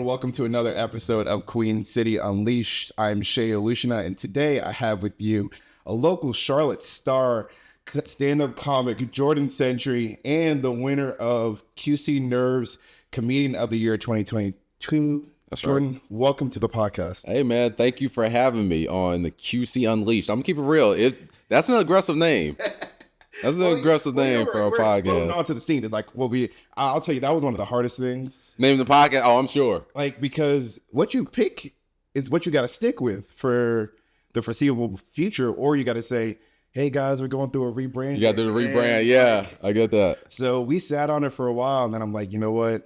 welcome to another episode of Queen City Unleashed. I'm Seyi, and today I have with you a local Charlotte star, stand-up comic, Jordan Centry, and the winner of QC Nerve's Comedian of the Year 2022. That's Jordan, right. welcome to the podcast. Hey, man, thank you for having me on the QC Unleashed. I'm going to keep it real. That's an aggressive name. That's an aggressive name for a podcast. We're onto the scene. It's like, I'll tell you, that was one of the hardest things. Name the podcast? Oh, I'm sure. Like, because what you pick is what you got to stick with for the foreseeable future, or you got to say, hey, guys, we're going through a rebrand. You got to do the rebrand. Yeah, I get that. So we sat on it for a while, and then I'm like, you know what?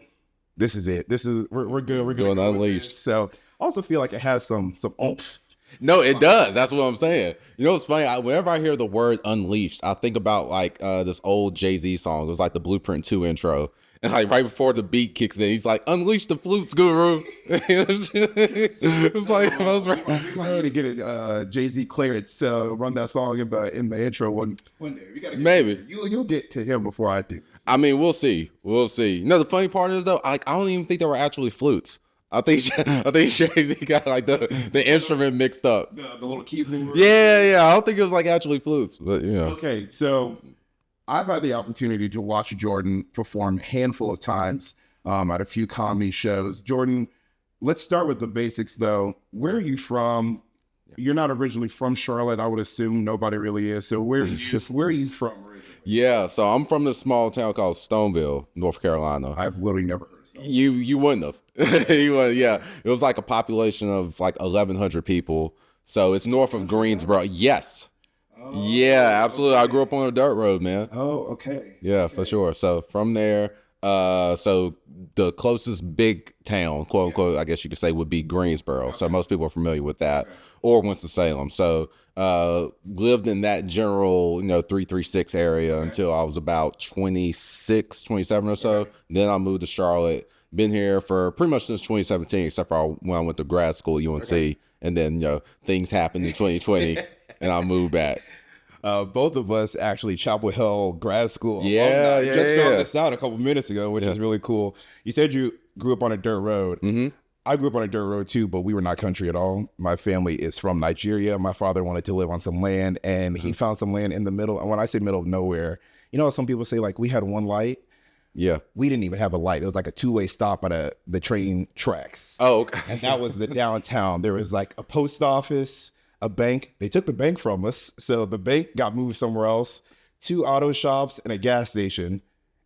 This is it. We're good. We're doing Unleashed. So I also feel like it has some oomph. No, it does. That's what I'm saying. You know what's funny? Whenever I hear the word Unleashed, I think about like this old Jay-Z song. It was like the Blueprint 2 intro. And like right before the beat kicks in, he's like, "Unleash the flutes, guru." It's like I was right. We might need to get it Jay-Z clearance. Run that song in the intro one day. We gotta Maybe you'll get to him before I do. I mean, we'll see. We'll see. You know, the funny part is though, I don't even think they were actually flutes. I think Jay-Z got like the instrument mixed up. The little keyboard. Yeah. I don't think it was like actually flutes, but you know. Okay, so I've had the opportunity to watch Jordan perform a handful of times at a few comedy shows. Jordan, let's start with the basics though. Where are you from? You're not originally from Charlotte, I would assume. Nobody really is. So where are you from originally? Yeah, so I'm from this small town called Stoneville, North Carolina. I've literally never heard of Stoneville. You wouldn't have. Yeah, it was like a population of like 1,100 people. So it's north of Greensboro. Yes. Oh, yeah, absolutely. Okay. I grew up on a dirt road, man. Oh, okay. Yeah, okay. For sure. So from there, so the closest big town, quote unquote, I guess you could say, would be Greensboro. Okay. So most people are familiar with that, or Winston-Salem. So lived in that general, 336 area until I was about 26, 27 or so. Okay. Then I moved to Charlotte. Been here for pretty much since 2017, except for when I went to grad school at UNC. Okay. And then, things happened in 2020 and I moved back. Both of us actually Chapel Hill grad school. Yeah. Just found this out a couple minutes ago, which is really cool. You said you grew up on a dirt road. Mm-hmm. I grew up on a dirt road too, but we were not country at all. My family is from Nigeria. My father wanted to live on some land, and he found some land in the middle. And when I say middle of nowhere, some people say like we had one light. Yeah. We didn't even have a light. It was like a two-way stop at the train tracks. Oh, okay. And that was the downtown. There was like a post office, a bank. They took the bank from us. So the bank got moved somewhere else, 2 auto shops and a gas station.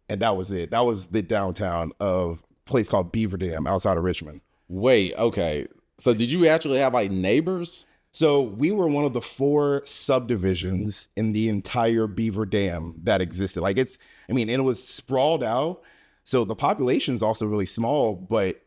And that was it. That was the downtown of a place called Beaver Dam outside of Richmond. Wait, okay. So did you actually have like neighbors? So we were one of the 4 subdivisions in the entire Beaver Dam that existed. Like it was sprawled out. So the population is also really small, but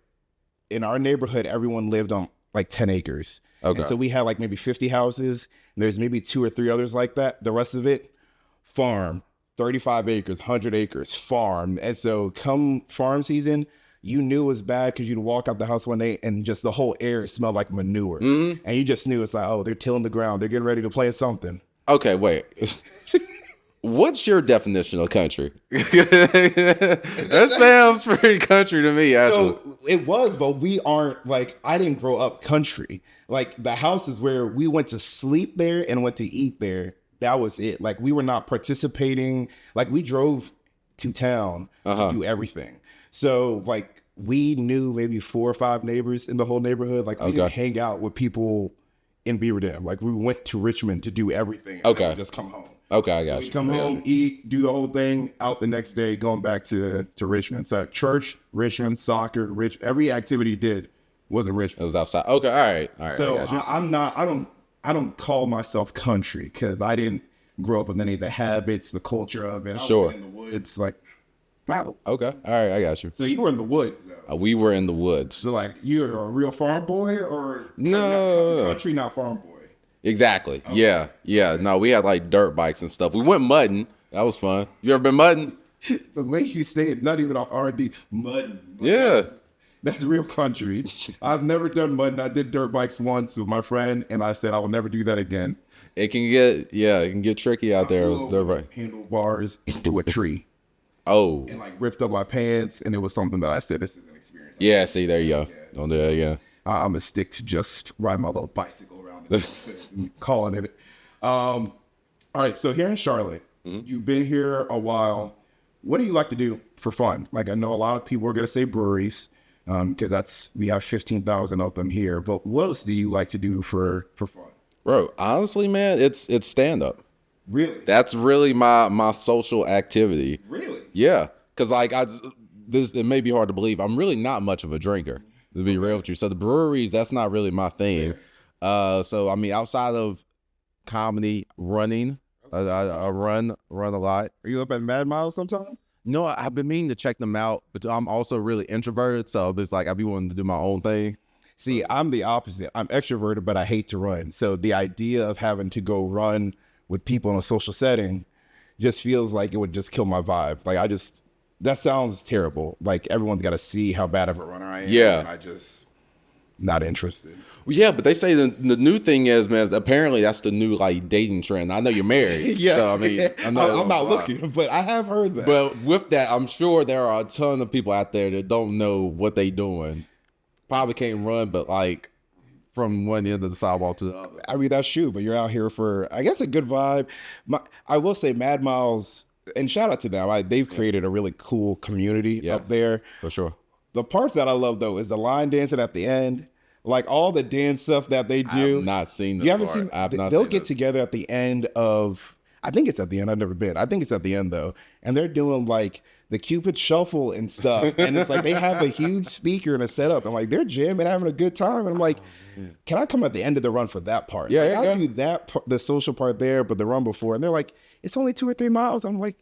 in our neighborhood, everyone lived on like 10 acres. Okay. And so we had like maybe 50 houses, and there's maybe 2 or 3 others like that. The rest of it, farm, 35 acres, 100 acres, farm. And so come farm season, you knew it was bad because you'd walk out the house one day and just the whole air smelled like manure. Mm-hmm. And you just knew it's like, oh, they're tilling the ground. They're getting ready to plant something. Okay, wait. What's your definition of country? That sounds pretty country to me, actually. So it was, but we aren't like, I didn't grow up country. Like the house is where we went to sleep there and went to eat there. That was it. Like we were not participating. Like we drove to town to do everything. So like we knew maybe 4 or 5 neighbors in the whole neighborhood. Like we didn't hang out with people in Beaver Dam. Like we went to Richmond to do everything. And then just come home. Okay, I got you. Come home, eat, do the whole thing, out the next day, going back to Richmond. So church, Richmond, soccer, every activity you did was in Richmond. It was outside. Okay, all right. So I don't call myself country because I didn't grow up with any of the habits, the culture of it. Sure. I was in the woods, like, wow. Okay, all right, I got you. So you were in the woods, though. We were in the woods. So like, you're a real farm boy, or no country, not farm boy? Exactly. Okay. Yeah. No, we had like dirt bikes and stuff. We went mudding. That was fun. You ever been mudding? The way you say it, not even off R&D, mudding. Yeah. That's real country. I've never done mudding. I did dirt bikes once with my friend, and I said I will never do that again. It can get tricky out there. With dirt bike. Handlebars into a tree. Oh, and like ripped up my pants, and it was something that I said, this is an experience. yeah. See, there you go. On there, yeah. I'm a stick to just ride my little bicycle around and calling it. All right, so here in Charlotte, you've been here a while. What do you like to do for fun? Like, I know a lot of people are going to say breweries, because we have 15,000 of them here. But what else do you like to do for fun? Bro, honestly, man, it's stand up. Really? That's really my social activity. Really? Yeah, because like it may be hard to believe. I'm really not much of a drinker, to be real with you. So the breweries, that's not really my thing. So I mean, outside of comedy, running, I run a lot. Are you up at Mad Miles sometimes? No, I've been meaning to check them out, but I'm also really introverted, so it's like I be wanting to do my own thing. See, I'm the opposite. I'm extroverted, but I hate to run. So the idea of having to go run with people in a social setting just feels like it would just kill my vibe. Like that sounds terrible. Like everyone's got to see how bad of a runner I am. Yeah. And I just not interested. Well, yeah, but they say the new thing is, man, apparently that's the new like dating trend. I know you're married. Yes. So I mean, I'm not looking, but I have heard that. But with that, I'm sure there are a ton of people out there that don't know what they doing. Probably can't run, but like from one end of the sidewalk to the other. I mean, that's true, but you're out here for, I guess, a good vibe. I will say Mad Miles, and shout out to them. They've created a really cool community up there. For sure. The parts that I love, though, is the line dancing at the end. Like all the dance stuff that they do. I've not seen this. You haven't part. seen? I've not They'll seen get it. together at the end of. I think it's at the end. I've never been. I think it's at the end though, and they're doing like the Cupid Shuffle and stuff. And it's like they have a huge speaker and a setup, and like they're jamming, having a good time. And I'm like, can I come at the end of the run for that part? Yeah, like, yeah, I'll do that, the social part there, but the run before, and they're like, it's only 2 or 3 miles. I'm like,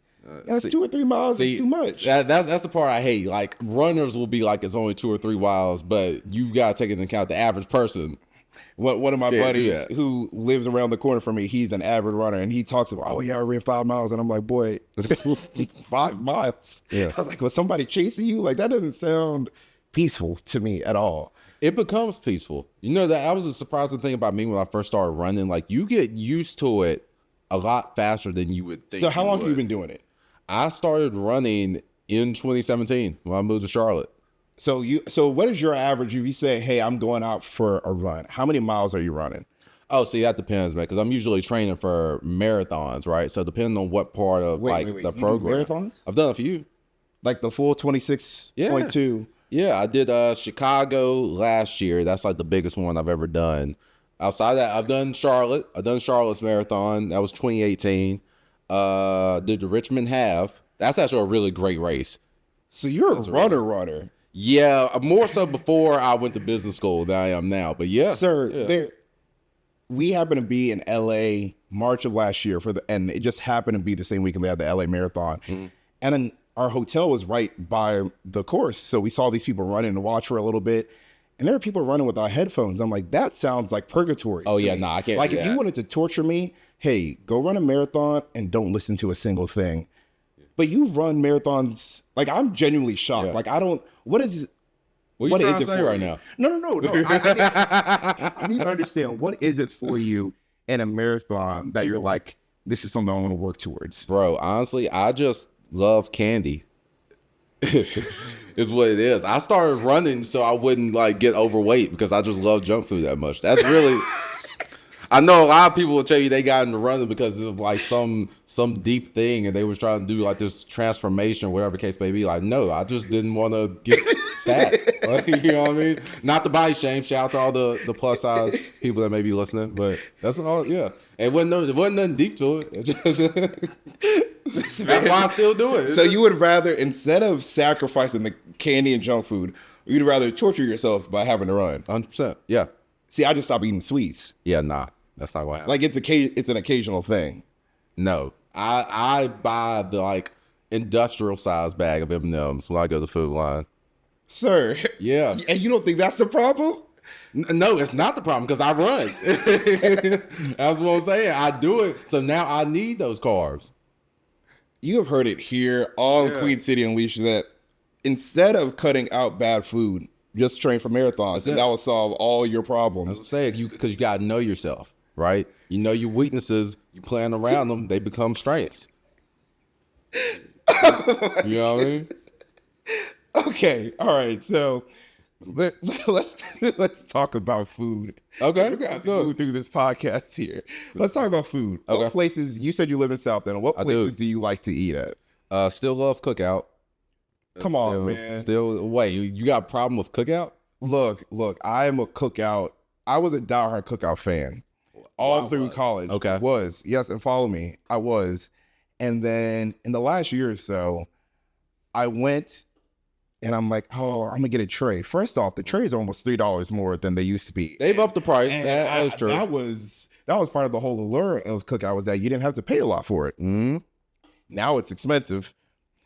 that's 2 or 3 miles. It's too much. That's the part I hate. Like runners will be like it's only 2 or 3 miles, but you gotta take into account the average person. One of my buddies who lives around the corner from me, he's an avid runner, and he talks about, oh yeah, I ran 5 miles, and I'm like, boy, 5 miles. Yeah. I was like, was somebody chasing you? Like that doesn't sound peaceful to me at all. It becomes peaceful. You know, that was a surprising thing about me when I first started running. Like you get used to it a lot faster than you would think. So how long have you been doing it? I started running in 2017 when I moved to Charlotte. So what is your average if you say, hey, I'm going out for a run? How many miles are you running? Oh, see, that depends, man, because I'm usually training for marathons, right? So depending on what part of the program. Marathons? I've done a few. Like the full 26.2? Yeah, I did Chicago last year. That's like the biggest one I've ever done. Outside of that, I've done Charlotte. I've done Charlotte's marathon. That was 2018. Did the Richmond Half. That's actually a really great race. So you're a runner. Yeah, more so before I went to business school than I am now. But yeah, sir, we happened to be in LA March of last year and it just happened to be the same weekend they had the LA Marathon, and then our hotel was right by the course, so we saw these people running and watch for a little bit, and there were people running without headphones. I'm like, that sounds like purgatory. Oh yeah, no, I can't. Like if you wanted to torture me, hey, go run a marathon and don't listen to a single thing. But you run marathons, like I'm genuinely shocked. Yeah. Like I don't, what is it? What are you trying to say right now? No. I need to understand, what is it for you in a marathon that you're like, this is something I want to work towards? Bro, honestly, I just love candy. Is what it is. I started running so I wouldn't like get overweight because I just love junk food that much. That's really... I know a lot of people will tell you they got into running because of like some deep thing and they was trying to do like this transformation or whatever the case may be. Like, no, I just didn't want to get fat. Like, you know what I mean? Not to body shame. Shout out to all the plus size people that may be listening, but that's all. Yeah, it wasn't nothing deep to it. That's why I still do it. So you would rather, instead of sacrificing the candy and junk food, you'd rather torture yourself by having to run? 100%. Yeah. See, I just stopped eating sweets. Yeah, nah. That's not what happens. Like it's an occasional thing. No, I buy the like industrial size bag of M&Ms when I go to the food line. Sir. Yeah. And you don't think that's the problem? No, it's not the problem because I run. That's what I'm saying. I do it, so now I need those carbs. You have heard it here on Queen City Unleashed that instead of cutting out bad food, just train for marathons, and that will solve all your problems. That's what I'm saying, because you got to know yourself. Right? You know your weaknesses, you plan around them, they become strengths. You know what I mean? Okay, all right. So let, let's talk about food. Okay, We're gonna have let's to do move it. through this podcast here. Let's talk about food. What Okay. places? You said you live in South End. What I places do. do you like to eat at? Still love cookout. Come on, man. Still, wait, you got a problem with cookout? Look. I am a cookout. I was a diehard cookout fan all through college. Okay. I was, yes, and follow me. I was, and then in the last year or so, I went and I'm like, oh, I'm gonna get a tray. First off, the trays are almost $3 more than they used to be. They've upped the price. And That is true. That was part of the whole allure of cookout, was that you didn't have to pay a lot for it. Mm-hmm. Now it's expensive.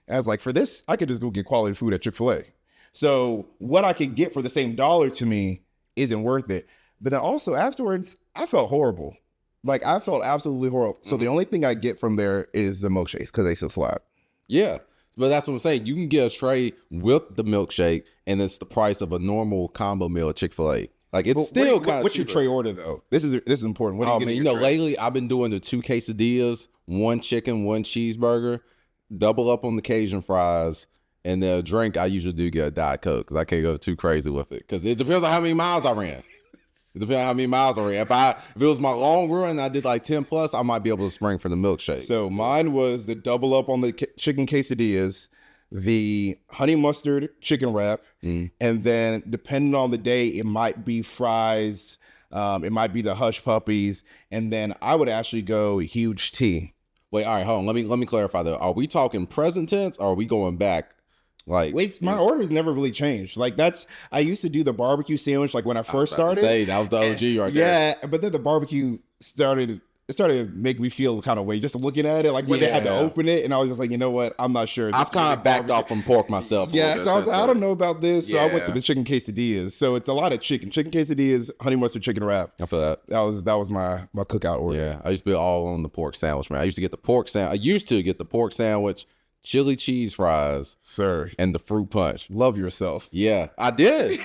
And I was like, for this, I could just go get quality food at Chick-fil-A. So what I could get for the same dollar to me isn't worth it. But then also afterwards, I felt horrible. Like, I felt absolutely horrible. So the only thing I get from there is the milkshakes, because they still slap. Yeah. But that's what I'm saying. You can get a tray with the milkshake, and it's the price of a normal combo meal at Chick-fil-A. Like, it's still kind of What's your tray order, though? This is important. What are Oh, you man, getting? lately I've been doing the 2 quesadillas, 1 chicken, 1 cheeseburger, double up on the Cajun fries, and the drink I usually do get a Diet Coke, because I can't go too crazy with it. Because it depends on how many miles I ran. It depends on how many miles I ran. If it was my long run and I did like 10 plus, I might be able to spring for the milkshake. So mine was the double up on the chicken quesadillas, the honey mustard chicken wrap, and then depending on the day, it might be fries, it might be the hush puppies, and then I would actually go huge tea. Wait, all right, hold on. Let me clarify though. Are we talking present tense, or are we going back? Like, Wait, my orders never really changed. Like, I used to do the barbecue sandwich like when I first started. Say that was the OG right there. Yeah, but then the barbecue started to make me feel kind of way just looking at it, like when they had to Yeah. open it, and I was just like, you know what, I'm not sure. I've kind of backed off from pork myself. a Yeah, little bit so I was since like, I don't know about this. So I went to Yeah. the chicken quesadillas. So it's a lot of chicken quesadillas, honey mustard chicken wrap. I feel that. That was my cookout order. Yeah, I used to be all on the pork sandwich, man. I used to get the pork sandwich, chili cheese fries, Sir, and the fruit punch. love yourself. Yeah, I did.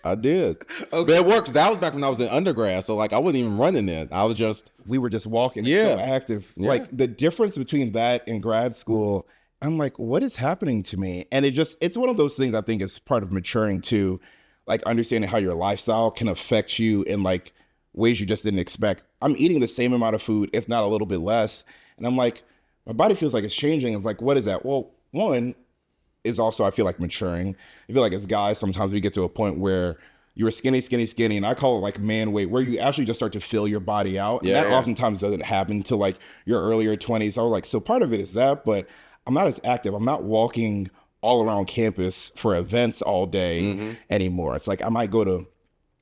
I did. But it works. That was back when I was in undergrad, so like I wasn't even running then. I was just We were just walking. Yeah. So active. Yeah. Like the difference between that and grad school, I'm like, what is happening to me? And it's one of those things I think is part of maturing too, like understanding how your lifestyle can affect you in like ways you just didn't expect. I'm eating the same amount of food, if not a little bit less. And I'm like, my body feels like it's changing. It's like, what is that? Well, one is also, I feel like, maturing. I feel like as guys, sometimes we get to a point where you're skinny, and I call it like man weight, where you actually just start to fill your body out. And that oftentimes doesn't happen till like your earlier 20s. I was like, so part of it is that, but I'm not as active. I'm not walking all around campus for events all day anymore. It's like I might go to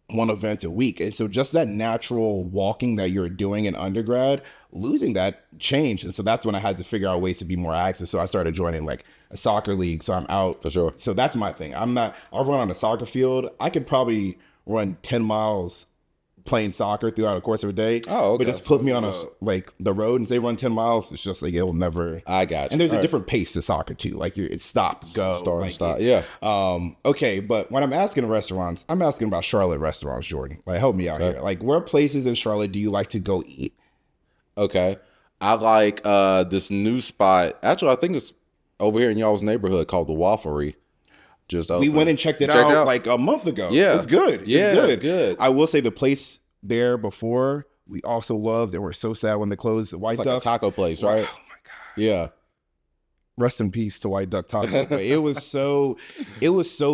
one event a week. And so just that natural walking that you're doing in undergrad, losing that changed. And so that's when I had to figure out ways to be more active. So I started joining like a soccer league. So I'm out. For sure. So that's my thing. I'll run on a soccer field. I could probably run 10 miles playing soccer throughout the course of a day. Oh, okay. But just put me on like the road and say run 10 miles. It's just like, it'll never. I got you. And there's All a right. different pace to soccer too. Like it's stop, go. Start, like, stop. Yeah. Okay, but when I'm asking restaurants, I'm asking about Charlotte restaurants, Jordan. Like, help me out here. Like, where places in Charlotte do you like to go eat? Okay. I like this new spot. Actually, I think it's over here in y'all's neighborhood called the Wafflery. Just We opened. went and checked it Check out like a month ago. Yeah. It's good. Yeah, it's it's good. I will say the place there before we also loved, and we're so sad when they closed, the White It's like a Duck. taco place, right? Oh my God. Yeah. Rest in peace to White Duck Taco. But it was so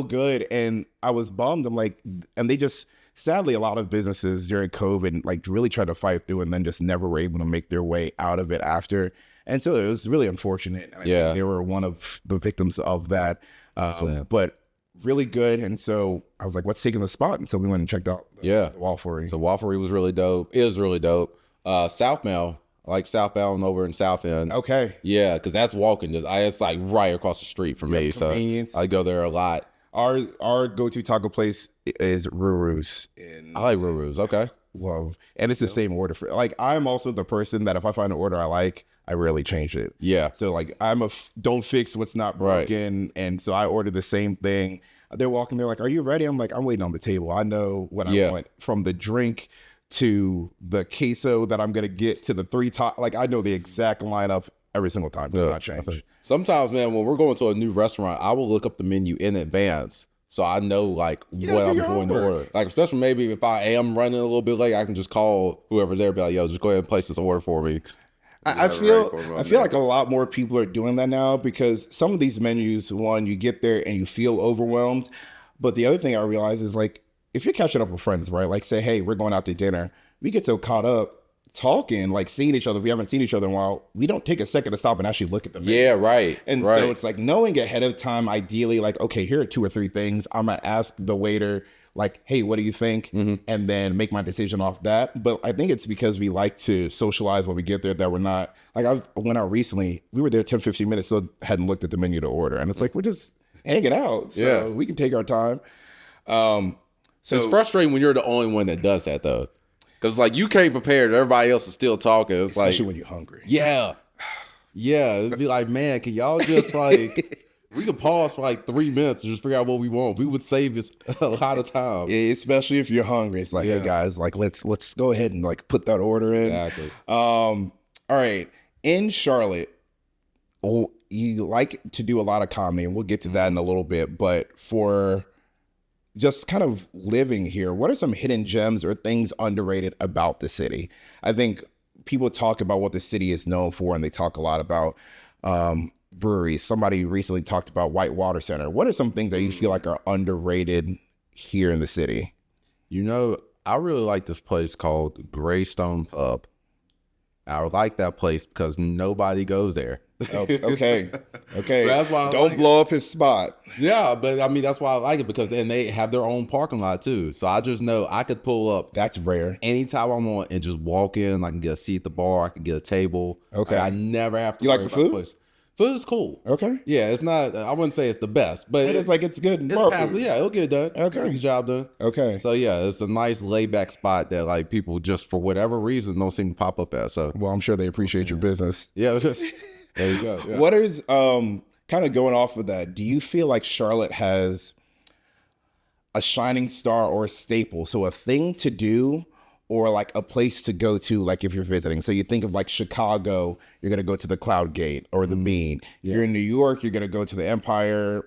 good. And I was bummed. I'm like, and they just, sadly, a lot of businesses during COVID, like really tried to fight through and then just never were able to make their way out of it after. And so it was really unfortunate. And I think they were one of the victims of that. But really good. And so I was like, what's taking the spot? And so we went and checked out the Wafflery. So Wafflery was really dope. It was really dope. Southbound. I like Southbound over in South End. Okay. Yeah, because that's walking. It's like right across the street from me. So convenience. I go there a lot. Our go-to taco place is Ruru's. I like Ruru's. Okay. Well, and it's the same order for, like, I'm also the person that if I find an order I like, I rarely change it. Yeah. So like I'm don't fix what's not broken. And so I ordered the same thing. They're walking, they're like, are you ready? I'm like, I'm waiting on the table. I know what I want, from the drink to the queso that I'm gonna get to the 3 top. Like I know the exact lineup every single time. Does not change. Sometimes, man, when we're going to a new restaurant, I will look up the menu in advance so I know like what I'm going to order. Like, especially maybe if I am running a little bit late, I can just call whoever's there, be like, "Yo, just go ahead and place this order for me." I feel like a lot more people are doing that now because some of these menus, one, you get there and you feel overwhelmed. But the other thing I realize is like, if you're catching up with friends, right? Like say, hey, we're going out to dinner. We get so caught up talking, like seeing each other. If we haven't seen each other in a while, we don't take a second to stop and actually look at the menu. Yeah, right. And so it's like knowing ahead of time, ideally, like, okay, here are 2 or 3 things. I'm going to ask the waiter, like, hey, what do you think? And then make my decision off that. But I think it's because we like to socialize when we get there that we're not, like I went out recently, we were there 10, 15 minutes, still hadn't looked at the menu to order. And it's like, we're just hanging out. So we can take our time. So it's frustrating when you're the only one that does that though. Cause like you came prepared, everybody else is still talking. It's especially like when you're hungry. Yeah. It'd be like, man, can y'all just like we could pause for like 3 minutes and just figure out what we want. We would save us a lot of time. Yeah, especially if you're hungry. It's like, hey guys, like let's go ahead and like put that order in. Exactly. All right. In Charlotte, you like to do a lot of comedy, and we'll get to that in a little bit. But for just kind of living here, what are some hidden gems or things underrated about the city? I think people talk about what the city is known for, and they talk a lot about breweries. Somebody recently talked about Whitewater Center. What are some things that you feel like are underrated here in the city? You know, I really like this place called Greystone Pub. I like that place because nobody goes there. Oh, okay. That's why don't blow up his spot. Yeah, but I mean that's why I like it because and they have their own parking lot too. So I just know I could pull up. That's rare. Anytime I want and just walk in. I can get a seat at the bar. I can get a table. Okay. I never have to. You like the food? Food is cool. Okay. Yeah, it's not. I wouldn't say it's the best, but it's like it's good. It's passable. Yeah, it'll get done. Okay. Get the job done. Okay. So yeah, it's a nice laid back spot that like people just for whatever reason don't seem to pop up at. So well, I'm sure they appreciate your business. Yeah. There you go. Yeah. What is kind of going off of that? Do you feel like Charlotte has a shining star or a staple? So a thing to do or like a place to go to, like if you're visiting. So you think of like Chicago, you're going to go to the Cloud Gate or the Bean. Yeah. You're in New York, you're going to go to the Empire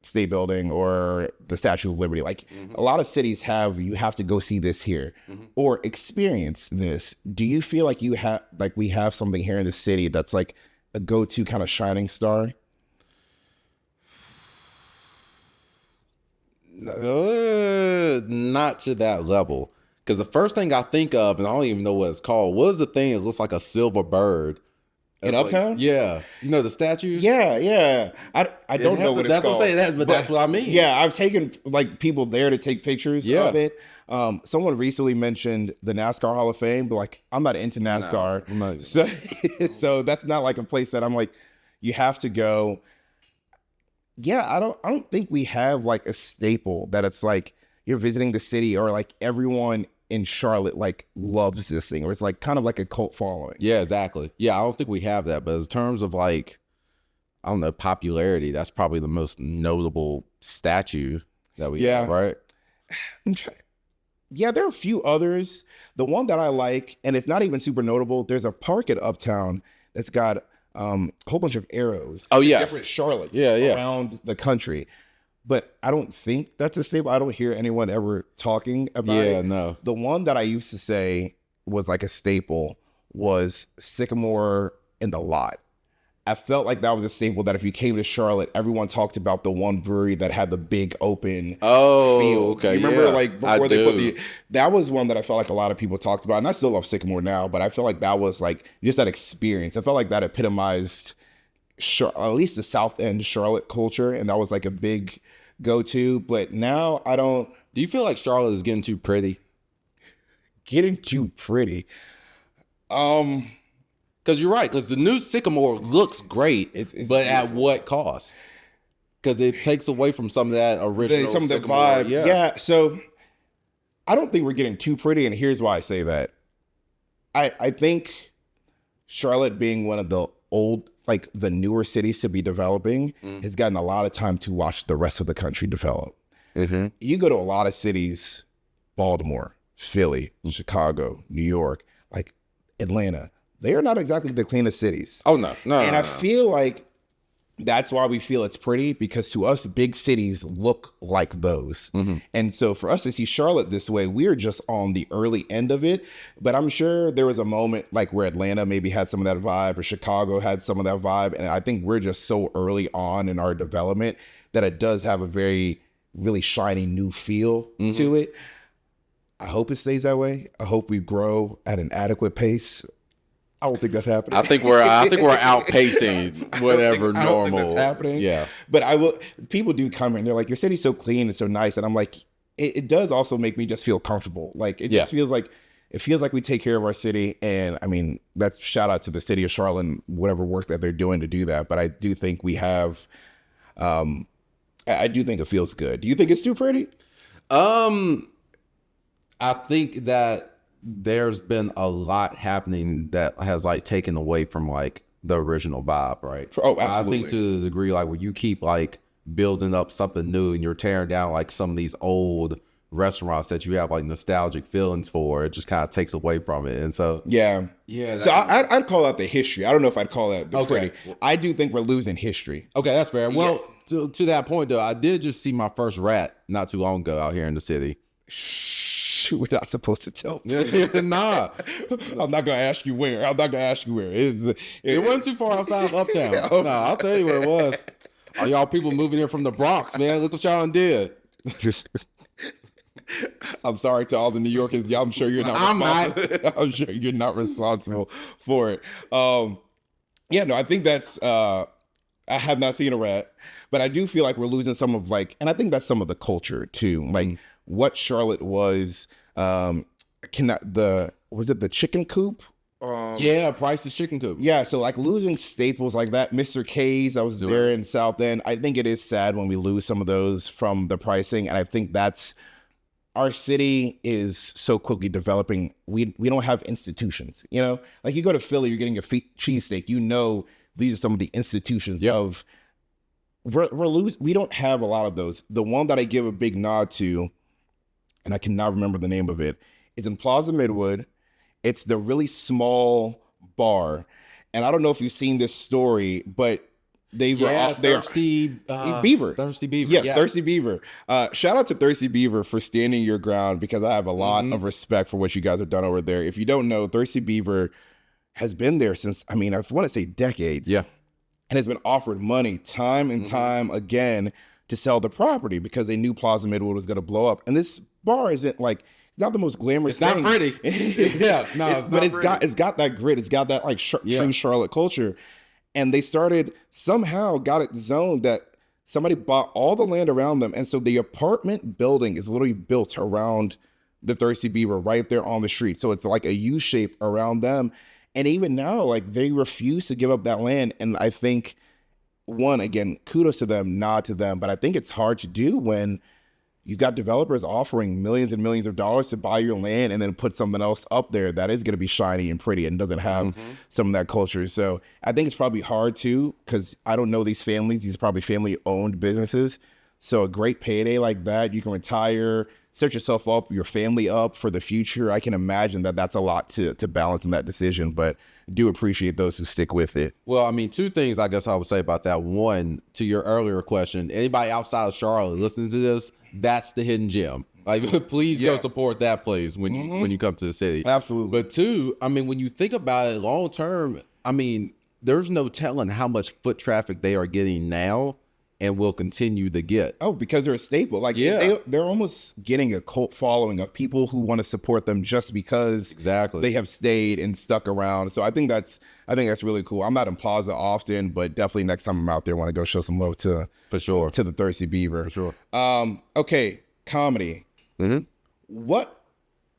State Building or the Statue of Liberty. Like a lot of cities have, you have to go see this here or experience this. Do you feel like you have, like we have something here in the city that's like a go-to kind of shining star? Not to that level. Because the first thing I think of, and I don't even know what it's called, what is the thing that looks like a silver bird? In Uptown? Like, yeah. You know the statues? Yeah. I don't know what it's called. That's what I'm saying, but that's what I mean. Yeah, I've taken like people there to take pictures of it. Someone recently mentioned the NASCAR Hall of Fame, but like I'm not into NASCAR. No, so that's not like a place that I'm like, you have to go. Yeah, I don't think we have like a staple that it's like you're visiting the city or like everyone in Charlotte like loves this thing, or it's like kind of like a cult following. Yeah, exactly. Yeah, I don't think we have that, but in terms of like, I don't know, popularity, that's probably the most notable statue that we have, right? Yeah, there are a few others. The one that I like, and it's not even super notable, there's a park at Uptown that's got a whole bunch of arrows. Oh, yes. Different Charlottes around the country. But I don't think that's a staple. I don't hear anyone ever talking about it. Yeah, no. The one that I used to say was like a staple was Sycamore in the Lot. I felt like that was a staple that if you came to Charlotte, everyone talked about the one brewery that had the big open field. Okay. You remember like before they put that was one that I felt like a lot of people talked about. And I still love Sycamore now, but I feel like that was like just that experience. I felt like that epitomized at least the South End Charlotte culture. And that was like a big go-to. But now I don't. Do you feel like Charlotte is getting too pretty? Getting too pretty? Because you're right, because the new Sycamore looks great, but beautiful. At what cost? Because it takes away from some of that original some of the vibe. Yeah, so I don't think we're getting too pretty, and here's why I say that. I think Charlotte being one of the like the newer cities to be developing has gotten a lot of time to watch the rest of the country develop. Mm-hmm. You go to a lot of cities, Baltimore, Philly, Chicago, New York, like Atlanta. they are not exactly the cleanest cities. Oh no, no, And no, I no. feel like that's why we feel it's pretty, because to us, big cities look like those. And so for us to see Charlotte this way, we're just on the early end of it. But I'm sure there was a moment like where Atlanta maybe had some of that vibe, or Chicago had some of that vibe. And I think we're just so early on in our development that it does have a very, really shiny new feel to it. I hope it stays that way. I hope we grow at an adequate pace. I don't think that's happening. I think we're outpacing whatever I don't think normal. that's happening. Yeah. But I will. People do come in. They're like, "Your city's so clean and so nice," and I'm like, it does also make me just feel comfortable. Like it just feels like we take care of our city. And I mean, that's shout out to the city of Charlotte and whatever work that they're doing to do that. But I do think we have. I do think it feels good. Do you think it's too pretty? I think that there's been a lot happening that has like taken away from like the original vibe, right? Oh, absolutely. I think to the degree like where you keep like building up something new and you're tearing down like some of these old restaurants that you have like nostalgic feelings for, it just kind of takes away from it. And so Yeah. So I'd call that the history. I don't know if I'd call that the Okay. pretty. I do think we're losing history. okay, that's fair. Well, to that point though, I did just see my first rat not too long ago out here in the city. Shh, we're not supposed to tell. Nah, I'm not gonna ask you where. it wasn't too far outside of Uptown. No, I'll tell you where it was. All y'all people moving here from the Bronx, man. Look what y'all did. I'm sorry to all the New Yorkers. I'm sure you're not. I'm sure you're not responsible for it. Yeah, no, I think that's. I have not seen a rat, but I do feel like we're losing some of like, and I think that's some of the culture too. Like what Charlotte was. Was it the chicken coop? Yeah, Price's Chicken Coop. Yeah, so like losing staples like that, Mr. K's, I was there in South End. I think it is sad when we lose some of those from the pricing, and I think that's our city is so quickly developing. We don't have institutions, you know. Like you go to Philly, you're getting a cheesesteak. You know, these are some of the institutions of. We don't have a lot of those. The one that I give a big nod to, and I cannot remember the name of it, is in Plaza Midwood. It's the really small bar. And I don't know if you've seen this story, but Thirsty Beaver. Thirsty Beaver. Yes, Thirsty Beaver. Shout out to Thirsty Beaver for standing your ground, because I have a lot of respect for what you guys have done over there. If you don't know, Thirsty Beaver has been there since, I mean, I want to say decades. Yeah. And has been offered money time and time again to sell the property because they knew Plaza Midwood was going to blow up. And this bar isn't like, it's not the most glamorous It's thing. not pretty. Yeah, no, it's not but pretty. it's got that grit. It's got that like true Charlotte culture. And they somehow got it zoned that somebody bought all the land around them. And so the apartment building is literally built around the Thirsty Beaver right there on the street. So it's like a U shape around them. And even now, like they refuse to give up that land. And I think, one, again, kudos to them, nod to them. But I think it's hard to do when you've got developers offering millions and millions of dollars to buy your land and then put something else up there that is going to be shiny and pretty and doesn't have some of that culture. So I think it's probably hard too, because I don't know these families. These are probably family owned businesses. So a great payday like that, you can retire, set yourself up, your family up for the future. I can imagine that that's a lot to balance in that decision, but do appreciate those who stick with it. Well, I mean, two things I guess I would say about that. One, to your earlier question, anybody outside of Charlotte listening to this, that's the hidden gem. Like, please go support that place when you come to the city. Absolutely. But two, I mean, when you think about it long term, I mean, there's no telling how much foot traffic they are getting now and will continue to get. Oh, because they're a staple. Like they're almost getting a cult following of people who want to support them just because they have stayed and stuck around. So I think that's really cool. I'm not in Plaza often, but definitely next time I'm out there, I want to go show some love to the Thirsty Beaver. For sure. Okay, comedy. What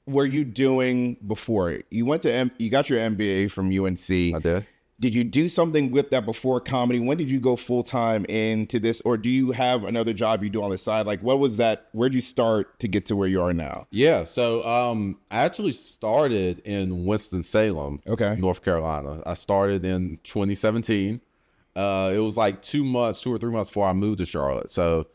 were you doing before? You went to you got your MBA from UNC. I did. Did you do something with that before comedy? When did you go full time into this, or do you have another job you do on the side? Like, what was that? Where'd you start to get to where you are now? Yeah, so I actually started in Winston-Salem, North Carolina. I started in 2017. It was like 2 or 3 months before I moved to Charlotte. So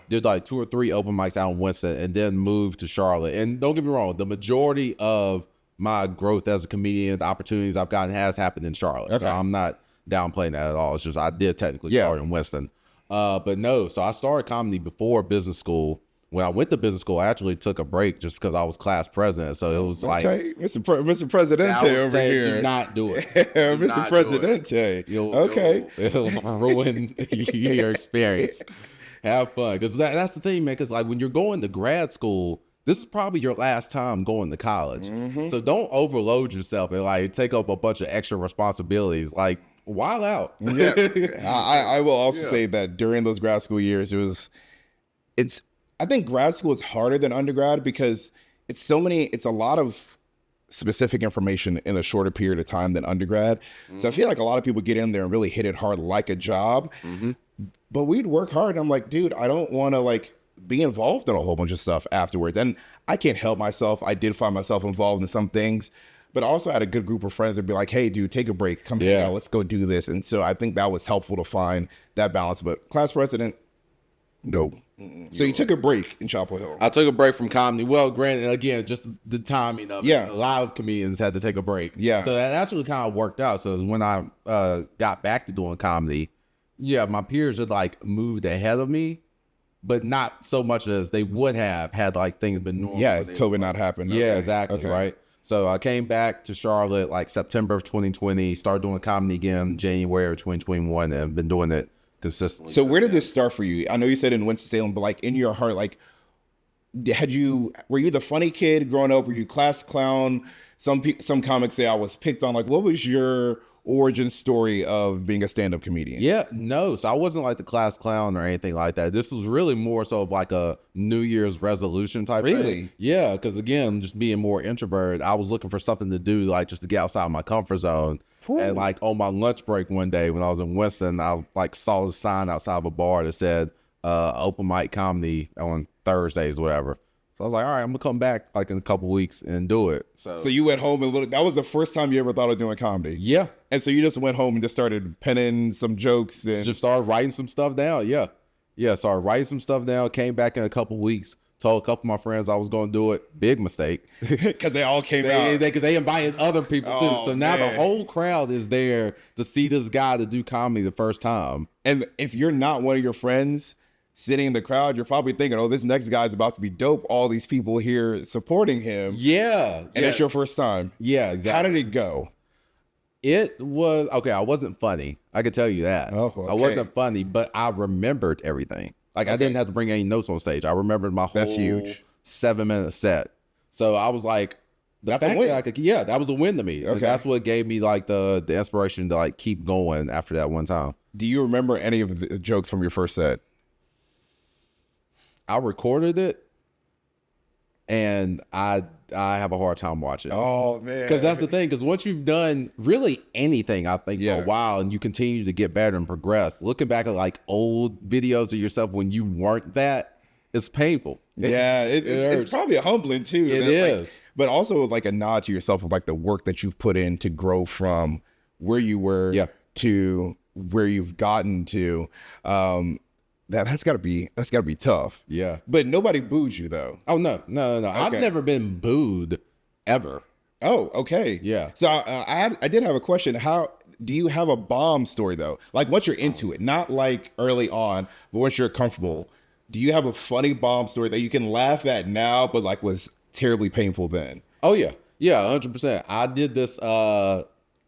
did like 2 or 3 open mics out in Winston, and then moved to Charlotte. And don't get me wrong, the majority of my growth as a comedian, the opportunities I've gotten has happened in Charlotte. Okay. So I'm not downplaying that at all. It's just I did technically Yeah. start in Winston. But no, so I started comedy before business school. When I went to business school, I actually took a break just because I was class president. So it was like, Okay, Mr. Presidente I was over saying, here. do not do it. Yeah, Do Mr. not do it. Presidente. You'll, Okay. it'll ruin your experience. Have fun, because that's the thing, man. Because like when you're going to grad school, this is probably your last time going to college. So don't overload yourself and like take up a bunch of extra responsibilities. Like wild out. Yeah, I will also say that during those grad school years, I think grad school is harder than undergrad because it's a lot of specific information in a shorter period of time than undergrad. So I feel like a lot of people get in there and really hit it hard like a job. But we'd work hard. And I'm like, dude, I don't want to like be involved in a whole bunch of stuff afterwards. And I can't help myself. I did find myself involved in some things, but I also had a good group of friends that'd be like, hey, dude, take a break. Come hang out. Let's go do this. And so I think that was helpful to find that balance. But class president, no. So you took a break in Chapel Hill. I took a break from comedy. Well, granted, again, just the timing of it. A lot of comedians had to take a break. Yeah. So that actually kind of worked out. So when I got back to doing comedy, my peers had like moved ahead of me, but not so much as they would have had like things been normal. Yeah, COVID not happened. Yeah, Okay. exactly. Okay. Right. So I came back to Charlotte like September of 2020, started doing comedy again January of 2021, and I've been doing it consistently. So where did this start for you? I know you said in Winston-Salem, but like in your heart, like were you the funny kid growing up? Were you class clown? Some comics say I was picked on. Like, what was your origin story of being a stand-up comedian? Yeah, no. So I wasn't like the class clown or anything like that. This was really more so of like a New Year's resolution type thing. Yeah, because again, just being more introverted, I was looking for something to do, like just to get outside my comfort zone. And like on my lunch break one day when I was in Winston, I like saw a sign outside of a bar that said open mic comedy on Thursdays, whatever. So I was like, all right, I'm gonna come back like in a couple weeks and do it. So you went home and that was the first time you ever thought of doing comedy? Yeah. And so you just went home and just started penning some jokes and just started writing some stuff down. Yeah, started writing some stuff down, came back in a couple weeks, told a couple of my friends I was going to do it. Big mistake. Because they all came out. Because they invited other people too. Oh, So now man. the whole crowd is there to see this guy to do comedy the first time. And if you're not one of your friends sitting in the crowd, you're probably thinking, oh, this next guy's about to be dope. All these people here supporting him. Yeah. And it's your first time. Yeah, exactly. How did it go? It was, okay, I wasn't funny. I can tell you that. Oh, okay. I wasn't funny, but I remembered everything. Like, I didn't have to bring any notes on stage. I remembered my whole That's huge. 7-minute set. So I was like, That's a win. that was a win to me. Like, Okay. that's what gave me like the inspiration to like keep going after that one time. Do you remember any of the jokes from your first set? I recorded it, and I have a hard time watching. Oh, man. Because that's the thing. Because once you've done really anything, I think, for a while, and you continue to get better and progress, looking back at like old videos of yourself when you weren't that, it's painful. Yeah, it's probably humbling too. It is. But also like a nod to yourself of like the work that you've put in to grow from where you were to where you've gotten to. That's gotta be tough. Yeah. But nobody booed you though. Oh, no. I've never been booed ever. Oh, okay. Yeah. So I did have a question. How do you have a bomb story though? Like once you're into it, not like early on, but once you're comfortable, do you have a funny bomb story that you can laugh at now, but like was terribly painful then? Oh yeah. Yeah, 100%. I did this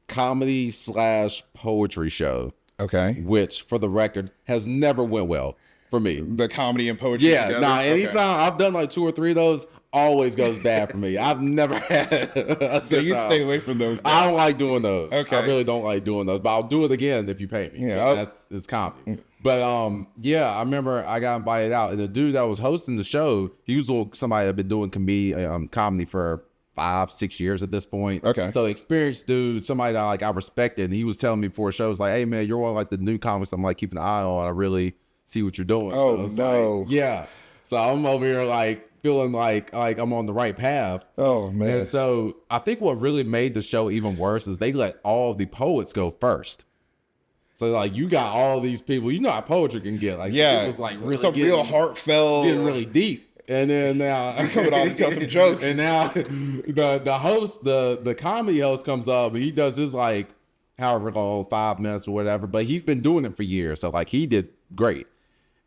comedy / poetry show. Okay. Which, for the record, has never went well for me. The comedy and poetry. Yeah, together? anytime I've done like 2 or 3 of those, always goes bad for me. I've never had a So good you time. stay away from those. I don't like doing those. Okay. I really don't like doing those, but I'll do it again if you pay me. Yeah. It's comedy. But yeah, I remember I got invited out, and the dude that was hosting the show, he was somebody that had been doing comedy for 5-6 years at this point. Okay. So experienced dude, somebody that I respected, and he was telling me before a show, was like, hey man, you're one of like the new comics I'm like keeping an eye on. I really see what you're doing. Oh, so it's no. like, yeah. So I'm over here like feeling like I'm on the right path. Oh man. And so I think what really made the show even worse is they let all the poets go first. So like you got all these people, you know how poetry can get. Like Yeah. it was like really some real heartfelt. getting really deep. And then now coming on to tell some jokes. And now the host, the comedy host comes up and he does his like however long, 5 minutes or whatever, but he's been doing it for years. So like he did great.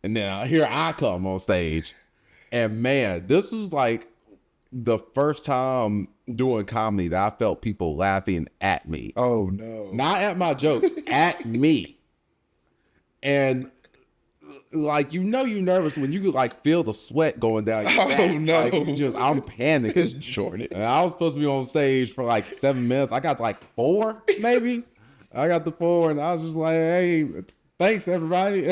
And then here I come on stage. And man, this was like the first time doing comedy that I felt people laughing at me. Oh no. Not at my jokes, at me. And like, you're nervous when you could like feel the sweat going down your back. Oh no. Like, I'm panicking. Jordan. And I was supposed to be on stage for like 7 minutes. I got to like 4, maybe. I got the 4 and I was just like, hey, thanks everybody.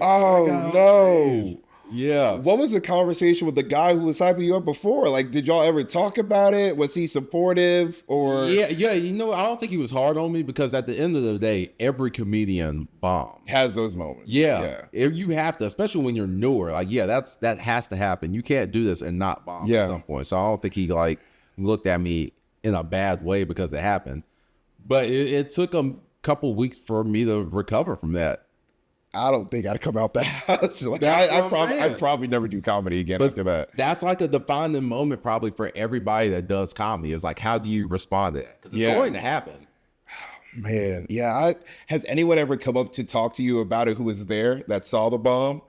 Oh no. Yeah. What was the conversation with the guy who was hyping you up before? Like, did y'all ever talk about it? Was he supportive or? Yeah. You know, I don't think he was hard on me because at the end of the day, every comedian bombs. Has those moments. Yeah. If you have to, especially when you're newer. Like, yeah, that has to happen. You can't do this and not bomb at some point. So I don't think he like looked at me in a bad way because it happened. But it took a couple weeks for me to recover from that. I don't think I'd come out the house. Like, I'd probably never do comedy again after that. That's like a defining moment probably for everybody that does comedy. Is like, how do you respond to that? Because it's going to happen. Man, yeah. Has anyone ever come up to talk to you about it who was there that saw the bomb?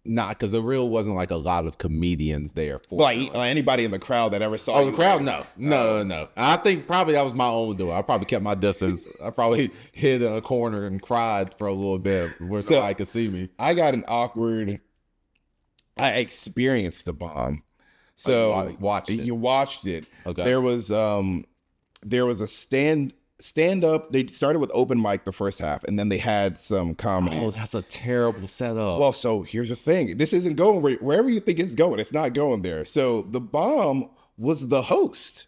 Nah, because there really wasn't like a lot of comedians there. Like anybody in the crowd that ever saw you. Oh, the crowd? No. I think probably that was my own doing. I probably kept my distance. I probably hid in a corner and cried for a little bit where somebody could see me. I got an awkward... I experienced the bomb. So you watched it. Okay. There was a stand up. They started with open mic the first half, and then they had some comedy. Oh, that's a terrible setup. Well, so here's the thing. This isn't going wherever you think it's going. It's not going there. So the bomb was the host.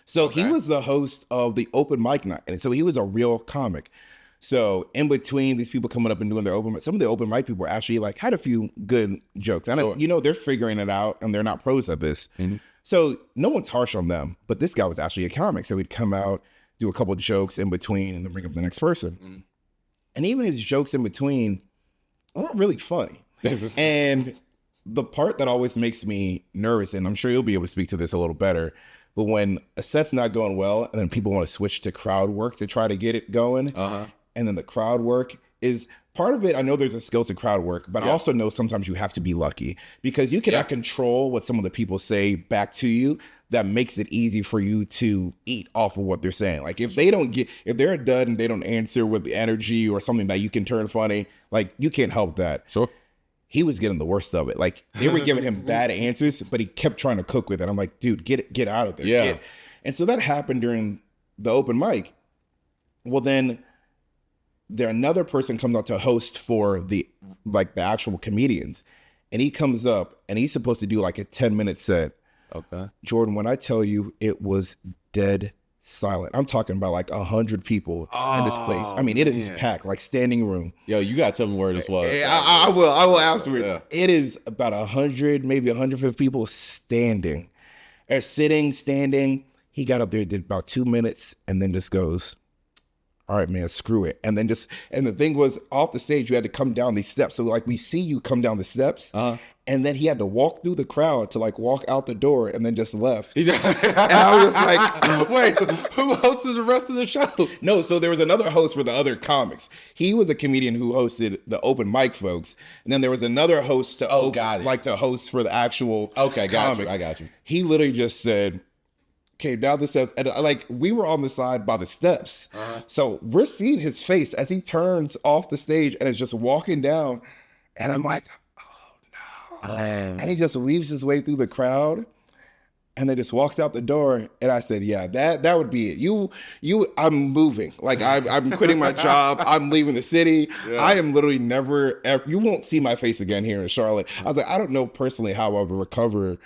So he was the host of the open mic night, and so he was a real comic. So in between these people coming up and doing their open mic, some of the open mic people actually like had a few good jokes. And you know, they're figuring it out, and they're not pros at this. Mm-hmm. So no one's harsh on them. But this guy was actually a comic, so he'd come out, do a couple of jokes in between, and then bring up the next person. Mm. And even his jokes in between weren't really funny. And the part that always makes me nervous, and I'm sure you'll be able to speak to this a little better, but when a set's not going well, and then people want to switch to crowd work to try to get it going, and then the crowd work is part of it. I know there's a skill to crowd work, but I also know sometimes you have to be lucky because you cannot control what some of the people say back to you. That makes it easy for you to eat off of what they're saying. Like if they're a dud and they don't answer with the energy or something that you can turn funny, like you can't help that. Sure. He was getting the worst of it. Like they were giving him bad answers, but he kept trying to cook with it. I'm like, dude, get out of there. Yeah. And so that happened during the open mic. Well, then another person comes out to host for the actual comedians, and he comes up and he's supposed to do like a 10-minute set. Okay. Jordan, when I tell you it was dead silent, I'm talking about like 100 people in this place. I mean, it is packed, like standing room. Yo, you gotta tell me where this was. I will afterwards. Yeah. It is about 100, maybe 150 people standing, or sitting, standing. He got up there, did about 2 minutes, and then just goes, all right, man, screw it. And the thing was, off the stage, you had to come down these steps. So like we see you come down the steps, and then he had to walk through the crowd to like walk out the door and then just left. And I was like, wait, who hosted the rest of the show? No, so there was another host for the other comics. He was a comedian who hosted the open mic folks. And then there was another host to host for the actual comics. I got you. He literally just said, came down the steps, and like we were on the side by the steps, so we're seeing his face as he turns off the stage and is just walking down, and I'm like, oh no, and he just weaves his way through the crowd, and then just walks out the door, and I said, yeah, that would be it. I'm moving, like I'm quitting my job, I'm leaving the city. I am literally never ever. You won't see my face again here in Charlotte. I was like, I don't know personally how I would recover.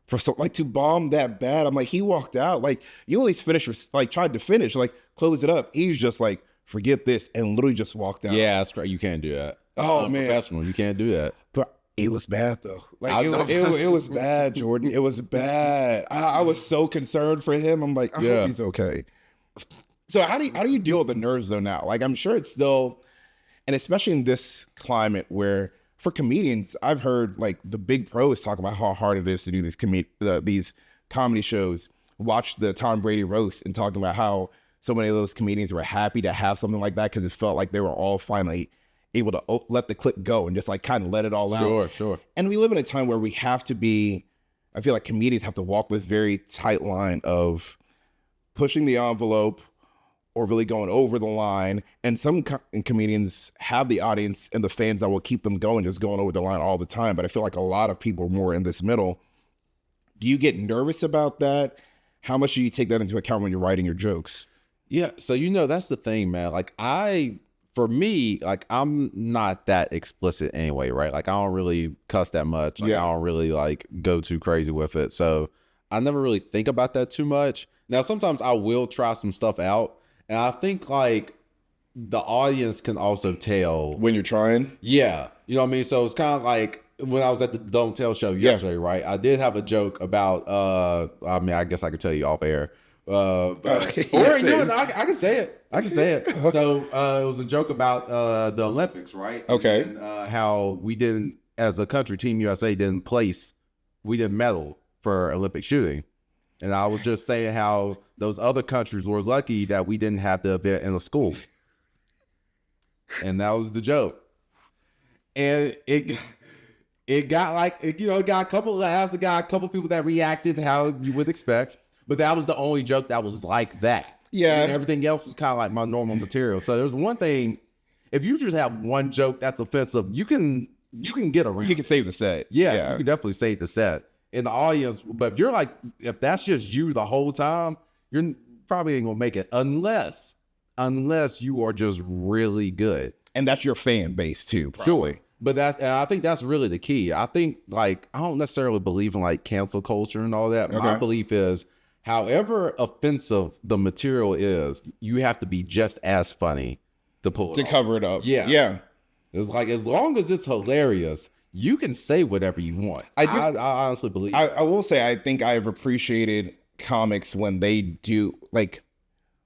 For so like to bomb that bad, I'm like, he walked out, like you at least tried to finish, like close it up. He's just like, forget this, and literally just walked out. Yeah, that's right. You can't do that. Oh man, professional. You can't do that. But it was bad though. Like it was bad, Jordan. It was bad. I was so concerned for him. I'm like, I hope he's okay. So how do you deal with the nerves though now? Like I'm sure it's still. And especially in this climate where for comedians, I've heard like the big pros talk about how hard it is to do these comedy shows. Watch the Tom Brady roast and talking about how so many of those comedians were happy to have something like that because it felt like they were all finally able to let the clip go and just like kind of let it all out. Sure. And we live in a time where we have to be, I feel like comedians have to walk this very tight line of pushing the envelope or really going over the line. And some comedians have the audience and the fans that will keep them going, just going over the line all the time. But I feel like a lot of people are more in this middle. Do you get nervous about that? How much do you take that into account when you're writing your jokes? Yeah. So, that's the thing, man. Like for me, like I'm not that explicit anyway, right? Like I don't really cuss that much. Like I don't really like go too crazy with it. So I never really think about that too much. Now, sometimes I will try some stuff out. And I think like the audience can also tell when you're trying. Yeah. You know what I mean? So it's kind of like when I was at the Don't Tell show yesterday, right? I did have a joke about, I mean, I guess I could tell you off air. I can say it. I can say it. So it was a joke about the Olympics, right? Okay. And how we didn't, as a country, Team USA we didn't medal for Olympic shooting. And I was just saying how those other countries were lucky that we didn't have the event in a school. And that was the joke. And it got like, it got a couple of laughs. It got a couple people that reacted how you would expect. But that was the only joke that was like that. Yeah. And everything else was kind of like my normal material. So there's one thing, if you just have one joke that's offensive, you can get around. You can save the set. Yeah, you can definitely save the set. In the audience, but if that's just you the whole time, you're probably ain't gonna make it unless you are just really good. And that's your fan base too, probably. Sure. But I think that's really the key. I think like, I don't necessarily believe in like cancel culture and all that. Okay. My belief is however offensive the material is, you have to be just as funny to pull it to off. Cover it up. Yeah. Yeah. It's like, as long as it's hilarious, you can say whatever you want. I honestly believe. I will say, I think I've appreciated comics when they do, like,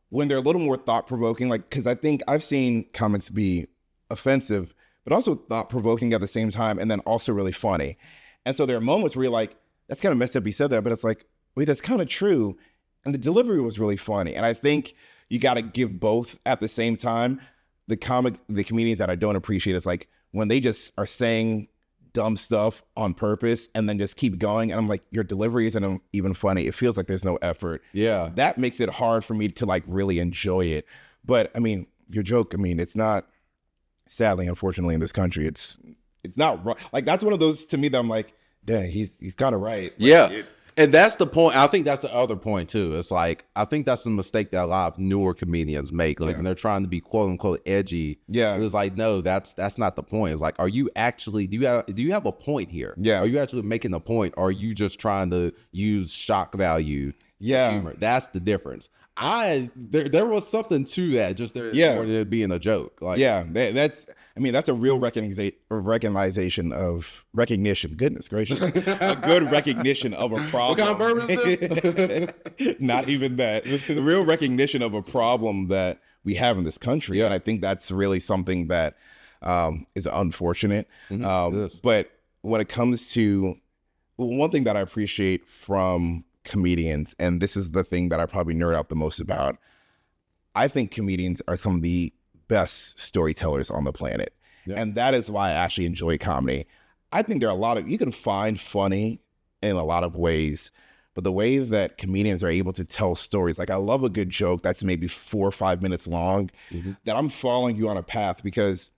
when they're a little more thought-provoking, like, because I think I've seen comics be offensive, but also thought-provoking at the same time, and then also really funny. And so there are moments where you're like, that's kind of messed up he said that, but it's like, wait, that's kind of true. And the delivery was really funny. And I think you got to give both at the same time. The comedians that I don't appreciate is like when they just are saying dumb stuff on purpose and then just keep going. And I'm like, your delivery isn't even funny. It feels like there's no effort. Yeah. That makes it hard for me to like really enjoy it. But I mean, your joke, I mean, it's not, sadly, unfortunately, in this country, it's not right. Like, that's one of those to me that I'm like, dang, he's kind of right. Like, yeah. And that's the point. I think that's the other point too. It's like, I think that's a mistake that a lot of newer comedians make. Like when they're trying to be quote unquote edgy. Yeah. It's like, no, that's not the point. It's like, are you actually, do you have a point here? Yeah. Are you actually making a point? Or are you just trying to use shock value? Yeah. Humor? That's the difference. There was something to that, just there more than it being a joke. Like, yeah, that's a real recognition. Goodness gracious, a good recognition of a problem. What kind of bourbon is this? Not even that. The real recognition of a problem that we have in this country, and I think that's really something that is unfortunate. But when it comes to one thing that I appreciate from comedians, and this is the thing that I probably nerd out the most about, I think comedians are some of the best storytellers on the planet. Yeah. And that is why I actually enjoy comedy. I think there are you can find funny in a lot of ways, but the way that comedians are able to tell stories, like I love a good joke that's maybe 4 or 5 minutes long, that I'm following you on a path, because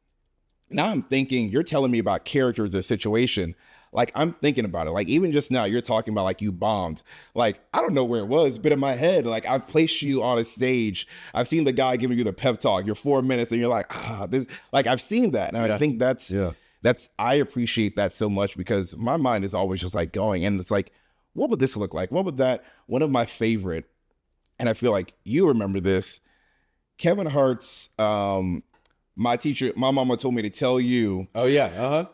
now I'm thinking you're telling me about characters or situation. Like, I'm thinking about it. Like, even just now, you're talking about, like, you bombed. Like, I don't know where it was, but in my head, like, I've placed you on a stage. I've seen the guy giving you the pep talk. You're 4 minutes, and you're like, this. Like, I've seen that. And I think that's, I appreciate that so much, because my mind is always just, like, going. And it's like, what would this look like? What would that, one of my favorite, and I feel like you remember this, Kevin Hart's, my mama told me to tell you. Oh, yeah.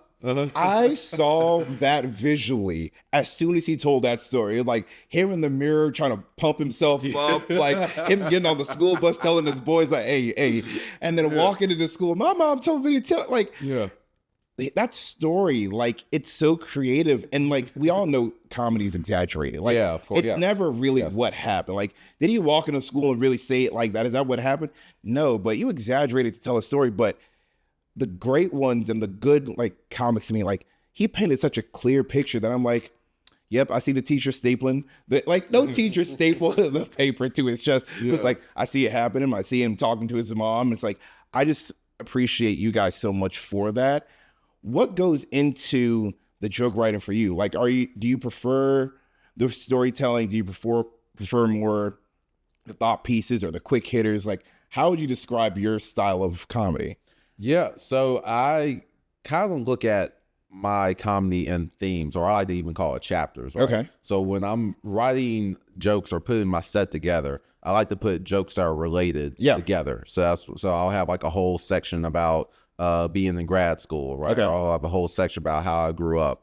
I saw that visually as soon as he told that story. Like him in the mirror trying to pump himself up, like him getting on the school bus telling his boys like, hey, and then walking into school, my mom told me to tell, like, that story, like it's so creative, and like we all know comedy's exaggerated. Like of course, it's never really what happened. Like, did he walk into school and really say it like that? Is that what happened? No, but you exaggerated to tell a story. But the great ones and the good like comics to me, like he painted such a clear picture that I'm like, yep, I see the teacher stapling. Like no teacher staple the paper to his chest. It's like I see it happening. I see him talking to his mom. It's like I just appreciate you guys so much for that. What goes into the joke writing for you? Like, do you prefer the storytelling? Do you prefer more the thought pieces or the quick hitters? Like, how would you describe your style of comedy? Yeah, so I kind of look at my comedy in themes, or I like to even call it chapters. Right? Okay. So when I'm writing jokes or putting my set together, I like to put jokes that are related together. So I'll have like a whole section about being in grad school, right? Okay. I'll have a whole section about how I grew up.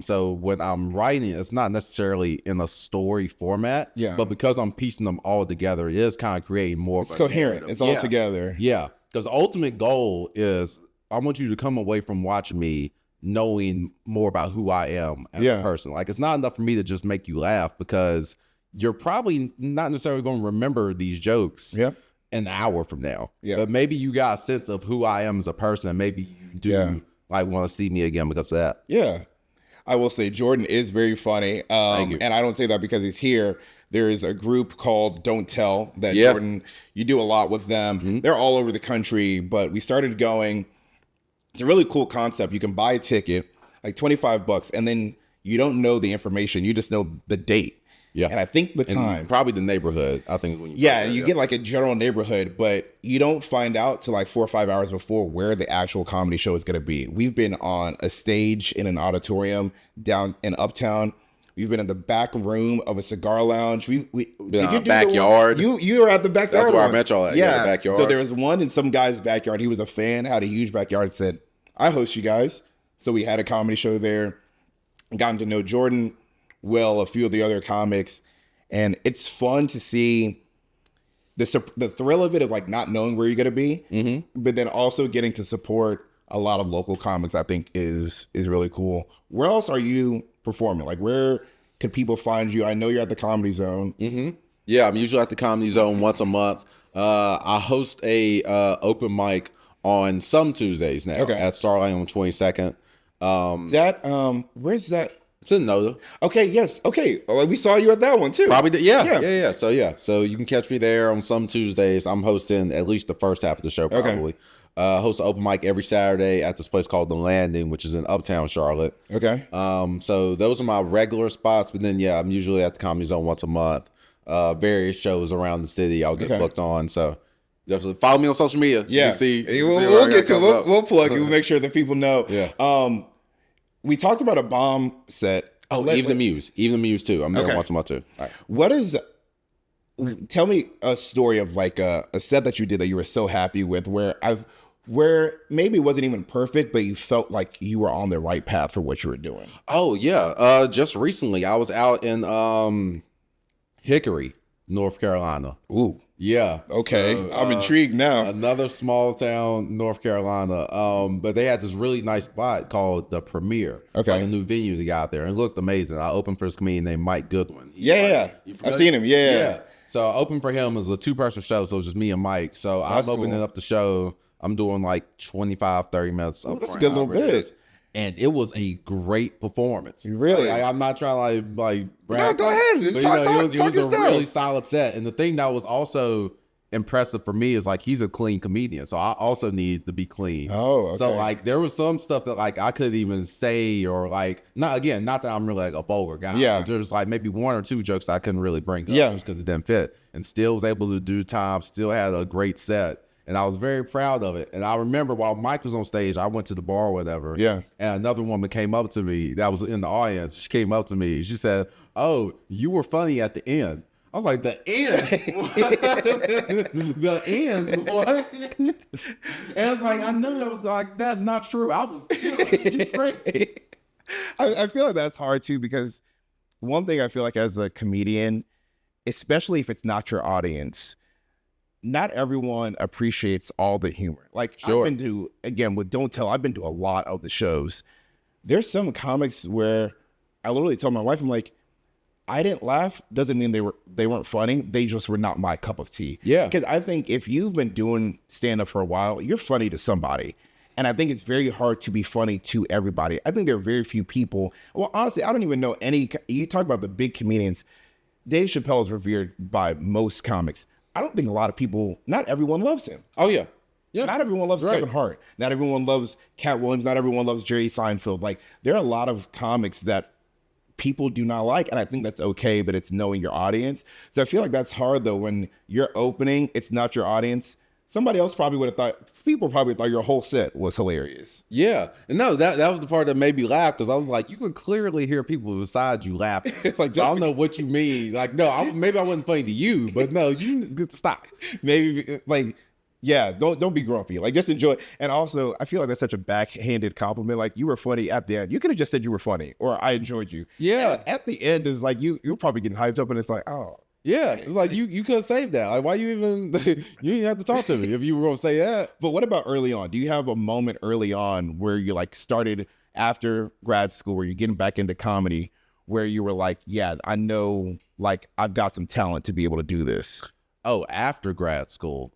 So when I'm writing, it's not necessarily in a story format, but because I'm piecing them all together, it is kind of creating more of a coherent. narrative. It's all together. Yeah, because the ultimate goal is I want you to come away from watching me knowing more about who I am as a person. Like, it's not enough for me to just make you laugh, because you're probably not necessarily going to remember these jokes an hour from now. But maybe you got a sense of who I am as a person, and maybe you do like want to see me again because of that. Yeah. I will say Jordan is very funny. Thank you. And I don't say that because he's here. There is a group called Don't Tell that Jordan, you do a lot with them. They're all over the country, but we started going. It's a really cool concept. You can buy a ticket, like $25, and then you don't know the information. You just know the date. Yeah. And I think the time. And probably the neighborhood, I think, is when you you get like a general neighborhood, but you don't find out till like 4 or 5 hours before where the actual comedy show is going to be. We've been on a stage in an auditorium down in Uptown. We've been in the back room of a cigar lounge. We did you do backyard. You were at the backyard. That's where I met y'all at. Yeah, the backyard. So there was one in some guy's backyard. He was a fan, had a huge backyard, and said, I host you guys. So we had a comedy show there, gotten to know Jordan, Will, a few of the other comics. And it's fun to see the thrill of it, of like not knowing where you're going to be, but then also getting to support a lot of local comics, I think is really cool. Where else are you performing? Like, where can people find you? I know you're at the Comedy Zone. Yeah, I'm usually at the Comedy Zone once a month. I host a open mic on some Tuesdays now at Starlight on 22nd. Where's that? It's in Noda. Okay, yes. Okay. We saw you at that one too. Probably, yeah. So you can catch me there on some Tuesdays. I'm hosting at least the first half of the show, probably. Host an open mic every Saturday at this place called The Landing, which is in Uptown Charlotte. Okay. So those are my regular spots, but then I'm usually at the Comedy Zone once a month. Various shows around the city I'll get booked on. So definitely follow me on social media. Yeah. We'll get to it. We'll plug you. We'll make sure that people know. Yeah. We talked about a bomb set. Oh, Even the Muse too. I'm there once a month too. All right. Tell me a story of like a set that you did that you were so happy with, where maybe it wasn't even perfect, but you felt like you were on the right path for what you were doing. Oh yeah. Just recently I was out in Hickory, North Carolina. Ooh. Yeah. Okay. So, I'm intrigued now. Another small town, North Carolina. But they had this really nice spot called the Premiere. Okay. It's like a new venue they got there. And it looked amazing. I opened for this comedian named Mike Goodwin. I've seen him. Yeah. So I opened for him as a 2-person show. So it was just me and Mike. So I'm opening up the show. I'm doing like 25, 30 minutes. That's a good little bit. And it was a great performance. Really? Like, I'm not trying to like brag. No, go ahead. But, it was a really solid set. And the thing that was also impressive for me is like he's a clean comedian, so I also need to be clean. Oh, okay. So like there was some stuff that like I couldn't even say, or like not that I'm really like a vulgar guy. Yeah. There's like maybe 1 or 2 jokes I couldn't really bring up just because it didn't fit, and still was able to do time. Still had a great set. And I was very proud of it. And I remember while Mike was on stage, I went to the bar or whatever. Yeah. And another woman came up to me that was in the audience. She came up to me. She said, "Oh, you were funny at the end." I was like, the end? The end? What? And I was like, I knew that was like, that's not true. I was afraid. I feel like that's hard too, because one thing I feel like as a comedian, especially if it's not your audience, not everyone appreciates all the humor. Like Sure. I've been to, again, with Don't Tell, I've been to a lot of the shows. There's some comics where I literally tell my wife, I'm like, I didn't laugh doesn't mean they weren't funny. They just were not my cup of tea. Yeah. Because I think if you've been doing stand-up for a while, you're funny to somebody. And I think it's very hard to be funny to everybody. I think there are very few people. Well, honestly, I don't even know any. You talk about the big comedians. Dave Chappelle is revered by most comics. I don't think a lot of people, not everyone loves him. Oh, yeah. Yeah. Not everyone loves Right. Kevin Hart. Not everyone loves Cat Williams. Not everyone loves Jerry Seinfeld. Like, there are a lot of comics that people do not like, and I think that's okay, but it's knowing your audience. So I feel like that's hard, though, when you're opening, it's not your audience. Somebody else probably would have thought, people probably thought your whole set was hilarious. Yeah. And no, that was the part that made me laugh, because I was like, you could clearly hear people beside you laughing. Like, so I don't know what you mean. Like, no, maybe I wasn't funny to you, but no, you stop. Maybe, like, yeah, don't be grumpy. Like, just enjoy it. And also, I feel like that's such a backhanded compliment. Like, you were funny at the end. You could have just said you were funny, or I enjoyed you. Yeah. And at the end is like, you're probably getting hyped up, and it's like, oh. Yeah. It's like, you could have saved that. Like, why you even, you didn't have to talk to me if you were going to say that. But what about early on? Do you have a moment early on where you like started after grad school, where you're getting back into comedy, where you were like, yeah, I know, like, I've got some talent to be able to do this? Oh, after grad school.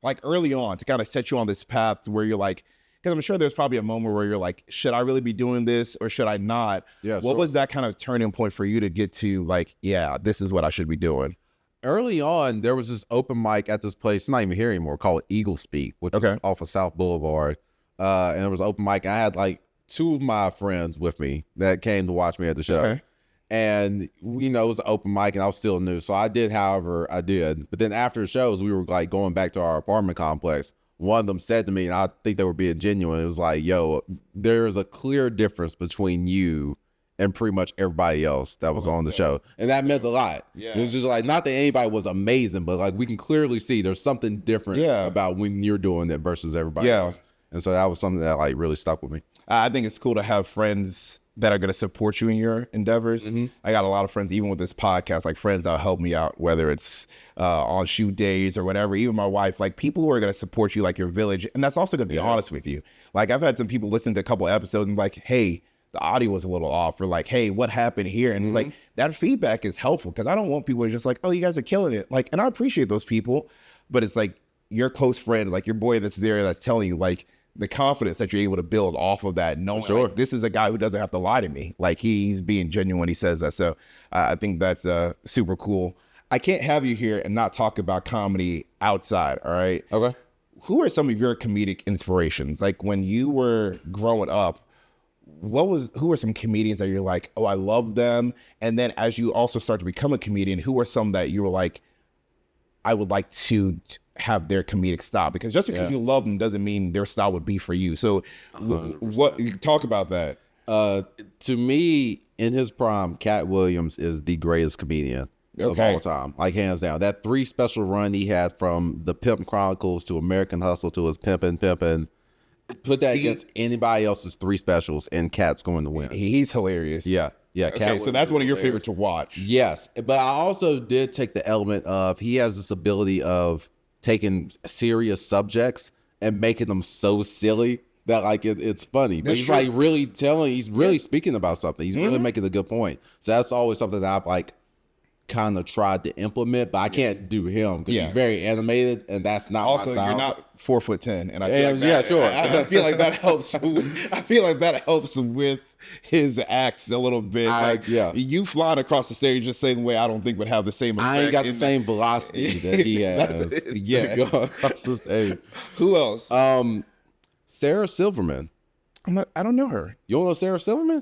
Like early on, to kind of set you on this path where you're like, because I'm sure there's probably a moment where you're like, should I really be doing this or should I not? Yeah, What sure. was that kind of turning point for you to get to like, yeah, this is what I should be doing? Early on, there was this open mic at this place, it's not even here anymore, called Eagle Speak, which is off of South Boulevard. And there was an open mic. I had like two of my friends with me that came to watch me at the show. Okay. And, you know, it was an open mic and I was still new. So I did however I did. But then after the shows, we were like going back to our apartment complex. One of them said to me, and I think they were being genuine, it was like, yo, there's a clear difference between you and pretty much everybody else that was on the show. And that meant a lot. Yeah. It was just like, not that anybody was amazing, but like we can clearly see there's something different about when you're doing it versus everybody else. And so that was something that like really stuck with me. I think it's cool to have friends that are going to support you in your endeavors. I got a lot of friends, even with this podcast, like friends that help me out, whether it's on shoot days or whatever. Even my wife, like people who are going to support you like your village. And that's also going to be honest with you. Like I've had some people listen to a couple episodes and like, hey, the audio was a little off, or like, hey, what happened here? And it's like, that feedback is helpful, because I don't want people to just like, oh, you guys are killing it. Like, and I appreciate those people, but it's like your close friend, like your boy that's there, that's telling you like, the confidence that you're able to build off of that, knowing like, this is a guy who doesn't have to lie to me. Like he's being genuine when he says that. So I think that's super cool. I can't have you here and not talk about comedy outside. All right. Okay. Who are some of your comedic inspirations? Like when you were growing up, who are some comedians that you're like, oh, I love them? And then as you also start to become a comedian, who are some that you were like, I would like to have their comedic style? Because just because you love them doesn't mean their style would be for you. So what, talk about that. To me, in his prime, Cat Williams is the greatest comedian of all time, like hands down. That 3 special run he had from the Pimp Chronicles to American Hustle to his Pimpin', put that against anybody else's 3 specials, and Cat's going to win. He's hilarious. Yeah. Okay, so that's one of your favorite to watch. Yes, but I also did take the element of he has this ability of taking serious subjects and making them so silly that like it's funny. But he's like really he's really speaking about something. He's really making a good point. So that's always something that I've like kind of tried to implement, but I can't do him because he's very animated, and that's not also my style. You're not 4'10", and I feel like that, sure. I feel like that helps. I feel like that helps with his acts a little bit. Like you flying across the stage the same way, I don't think would have the same effect. I ain't got the same velocity that he has. Going across the stage. Who else? Sarah Silverman. I don't know her. You don't know Sarah Silverman?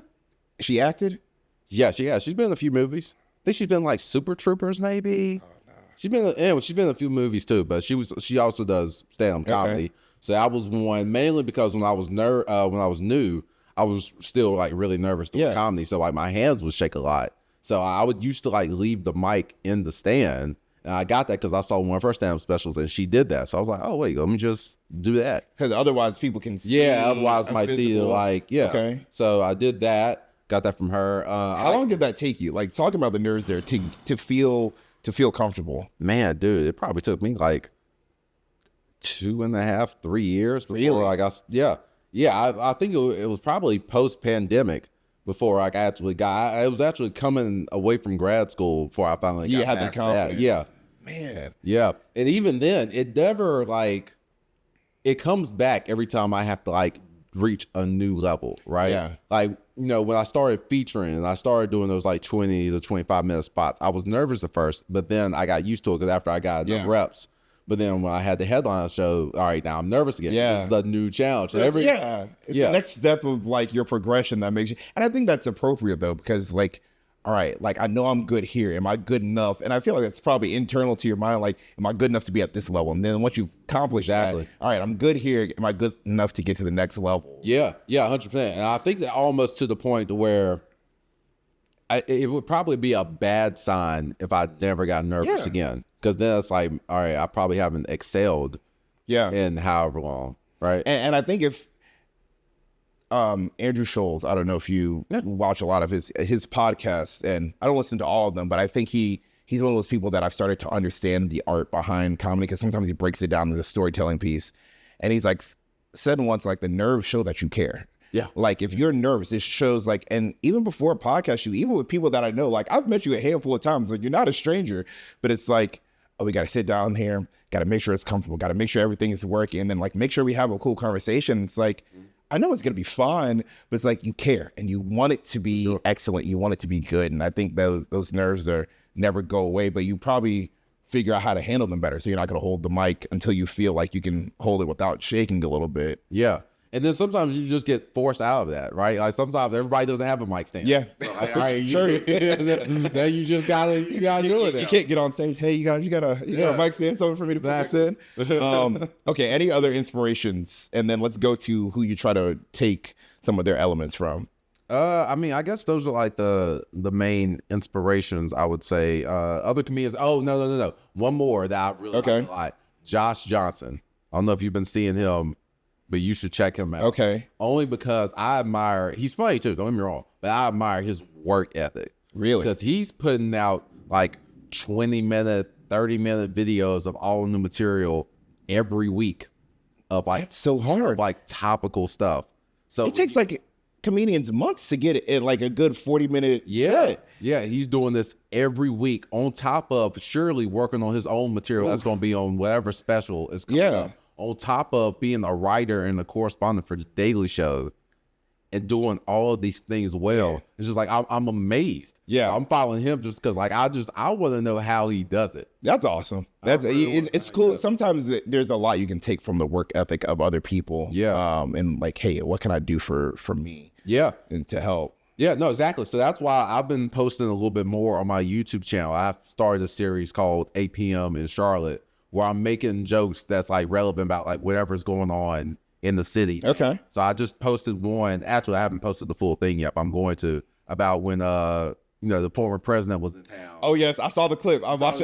She acted? Yeah, she has. She's been in a few movies. I think she's been like Super Troopers, maybe. Oh, no. She's been in a few movies too, but she also does stand-up comedy. So that was one, mainly because when I was new, I was still like really nervous doing comedy. So like my hands would shake a lot. So I would used to like leave the mic in the stand. And I got that because I saw one of her stand-up specials and she did that. So I was like, oh, wait, let me just do that. Because otherwise people can see. Yeah, otherwise a might see physical- like, yeah. Okay. So I did that. Got that from her. How long did that take you? Like talking about the nerves there to feel comfortable. Man, dude, it probably took me like 2.5, 3 years before Really? I got, I think it was probably post-pandemic before I actually got, I was actually coming away from grad school before I finally got had the past confidence. that. Yeah. Man. Yeah. And even then, it never like, it comes back every time I have to like reach a new level, right? Yeah. Like, you know, when I started featuring and I started doing those like 20 to 25-minute spots, I was nervous at first, but then I got used to it because after I got enough reps. But then when I had the headline show, all right, now I'm nervous again. Yeah. This is a new challenge. So It's the next step of like your progression that makes you, and I think that's appropriate though, because like, all right, like I know I'm good here. Am I good enough? And I feel like it's probably internal to your mind. Like, am I good enough to be at this level? And then once you've accomplished that, all right, I'm good here. Am I good enough to get to the next level? Yeah, 100%. And I think that almost to the point to where it would probably be a bad sign if I never got nervous again. Because then it's like, all right, I probably haven't excelled in however long, right? And I think if Andrew Scholes, I don't know if you watch a lot of his podcasts, and I don't listen to all of them, but I think he's one of those people that I've started to understand the art behind comedy, because sometimes he breaks it down to the storytelling piece. And he's like said once, like the nerves show that you care. Yeah. Like if you're nervous, it shows like, and even before a podcast shoot, even with people that I know, like I've met you a handful of times, like you're not a stranger, but it's like, oh, we got to sit down here, got to make sure it's comfortable, got to make sure everything is working, and then like make sure we have a cool conversation. It's like, I know it's going to be fun, but it's like you care and you want it to be excellent. You want it to be good. And I think those nerves are never go away, but you probably figure out how to handle them better. So you're not going to hold the mic until you feel like you can hold it without shaking a little bit. Yeah. And then sometimes you just get forced out of that, right? Like sometimes everybody doesn't have a mic stand. Yeah. So like, all right, sure. Then you just gotta do it. You can't get on stage. Hey, you got a mic stand, something for me to put this in. Okay. Any other inspirations? And then let's go to who you try to take some of their elements from. I mean, I guess those are like the main inspirations, I would say. Other comedians. Oh, no. One more that I really like a lot. Josh Johnson. I don't know if you've been seeing him, but you should check him out. Okay. Only because I admire, he's funny too, don't get me wrong, but I admire his work ethic. Really? Because he's putting out like 20-minute, 30-minute videos of all new material every week of like, that's so hard, like topical stuff. So it takes like comedians months to get it in like a good 40-minute set. Yeah, he's doing this every week on top of surely working on his own material that's going to be on whatever special is coming up. On top of being a writer and a correspondent for The Daily Show and doing all of these things well. It's just like, I'm amazed. Yeah. So I'm following him just because like, I want to know how he does it. That's awesome. That's it's cool. Sometimes there's a lot you can take from the work ethic of other people. Yeah. And like, hey, what can I do for me? Yeah. And to help. Yeah, no, exactly. So that's why I've been posting a little bit more on my YouTube channel. I've started a series called 8 p.m. in Charlotte, where I'm making jokes that's like relevant about like whatever's going on in the city. Okay. So I just posted one. Actually, I haven't posted the full thing yet, but I'm going to, about when the former president was in town. Oh yes, I saw the clip. I watched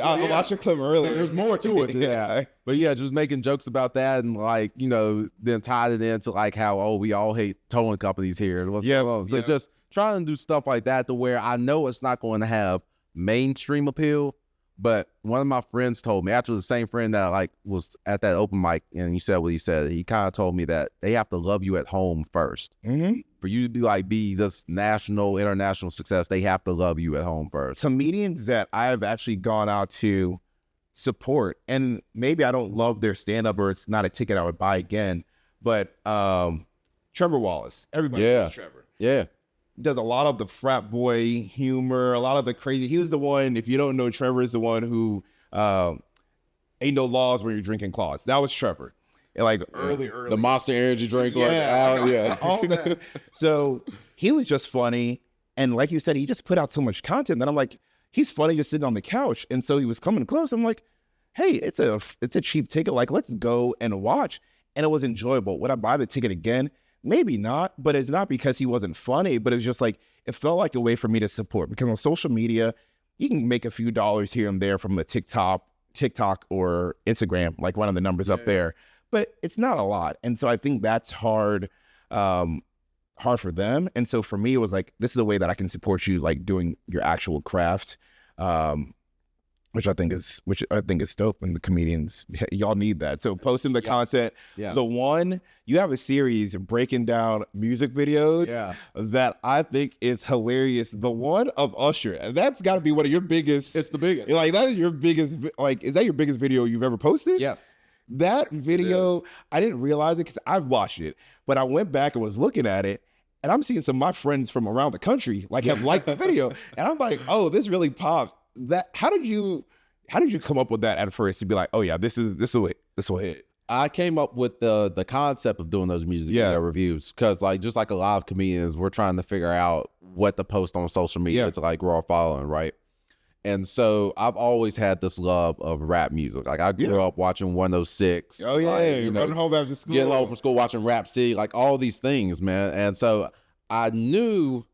the clip earlier. So there's more to it than that. But yeah, just making jokes about that and like, then tied it into like how, we all hate towing companies here. So just trying to do stuff like that to where I know it's not going to have mainstream appeal. But one of my friends told me, actually the same friend that like was at that open mic and he said what he said, he kind of told me that they have to love you at home first. Mm-hmm. For you to be this national, international success, they have to love you at home first. Comedians that I've actually gone out to support, and maybe I don't love their stand-up or it's not a ticket I would buy again, but Trevor Wallace. Everybody knows Trevor. Yeah. Does a lot of the frat boy humor, a lot of the crazy. He was the one, if you don't know, Trevor is the one who ain't no laws when you're drinking claws. That was Trevor. And like early. The Monster Energy drink. All that. So he was just funny. And like you said, he just put out so much content that I'm like, he's funny just sitting on the couch. And so he was coming close. I'm like, hey, it's a cheap ticket. Like, let's go and watch. And it was enjoyable. Would I buy the ticket again? maybe not, but it's not because he wasn't funny, but it's just like, it felt like a way for me to support, because on social media, you can make a few dollars here and there from a TikTok or Instagram, like one of the numbers up there, but it's not a lot. And so I think that's hard for them. And so for me, it was like, this is a way that I can support you, like doing your actual craft, which I think is dope. And the comedians, y'all need that. So posting the content, the one, you have a series breaking down music videos that I think is hilarious. The one of Usher, and that's got to be one of your biggest. It's the biggest. Like, that is your biggest. Like, is that your biggest video you've ever posted? Yes. That video, I didn't realize it because I've watched it, but I went back and was looking at it, and I'm seeing some of my friends from around the country like have liked the video, and I'm like, oh, this really pops. That how did you come up with that at first to be like, oh yeah, this will hit? I came up with the concept of doing those music video reviews because, like, just like a lot of comedians, we're trying to figure out what to post on social media to like grow our following, right? And so I've always had this love of rap music. Like, I grew up watching 106. Oh yeah, like, you know, running home after school, getting home from school, watching Rap City, like all these things, man. And so I knew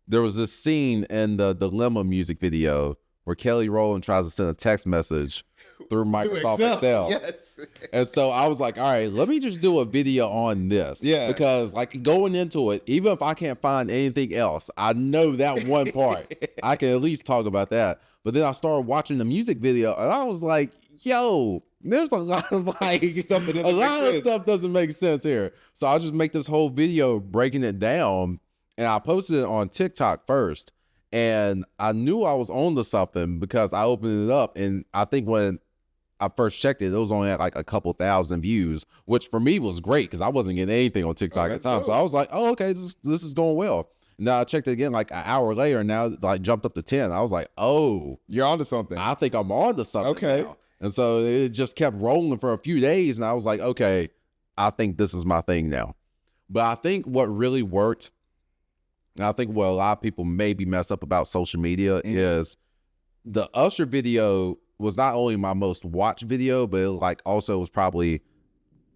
there was this scene in the Dilemma music video where Kelly Rowland tries to send a text message through Microsoft Excel. Yes. And so I was like, all right, let me just do a video on this. Yeah. Because, like, going into it, even if I can't find anything else, I know that one part. I can at least talk about that. But then I started watching the music video, and I was like, yo, there's a lot of, like, a lot of stuff doesn't make sense here. So I'll just make this whole video breaking it down, and I posted it on TikTok first. And I knew I was on to something because I opened it up, and I think when I first checked it, it was only at like a couple thousand views, which for me was great because I wasn't getting anything on TikTok at the time. So I was like, oh, okay, this is going well. Now I checked it again like an hour later, and now it's like jumped up to 10. I was like, oh, you're onto something. I think I'm on to something now. And so it just kept rolling for a few days, and I was like, okay, I think this is my thing now. But I think what really worked, and I think what a lot of people maybe mess up about social media is the Usher video was not only my most watched video, but it like also was probably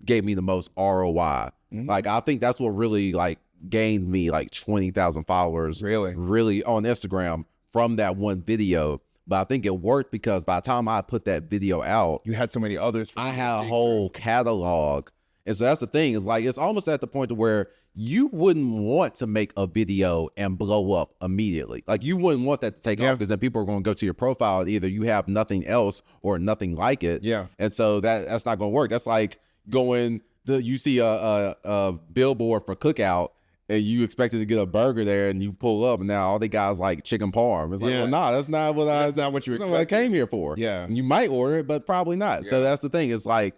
gave me the most ROI. Like, I think that's what really like gained me like 20,000 followers really on Instagram from that one video. But I think it worked because by the time I put that video out, you had so many others. I had a whole catalog. And so that's the thing, is like, it's almost at the point to where you wouldn't want to make a video and blow up immediately. Like, you wouldn't want that to take off because then people are going to go to your profile and either you have nothing else or nothing like it. Yeah. And so that's not going to work. That's like going to, you see a billboard for Cookout and you expected to get a burger there and you pull up and now all they got is like chicken parm. It's like, well, nah, that's not what you expected. What I came here for. Yeah. And you might order it, but probably not. So that's the thing. It's like,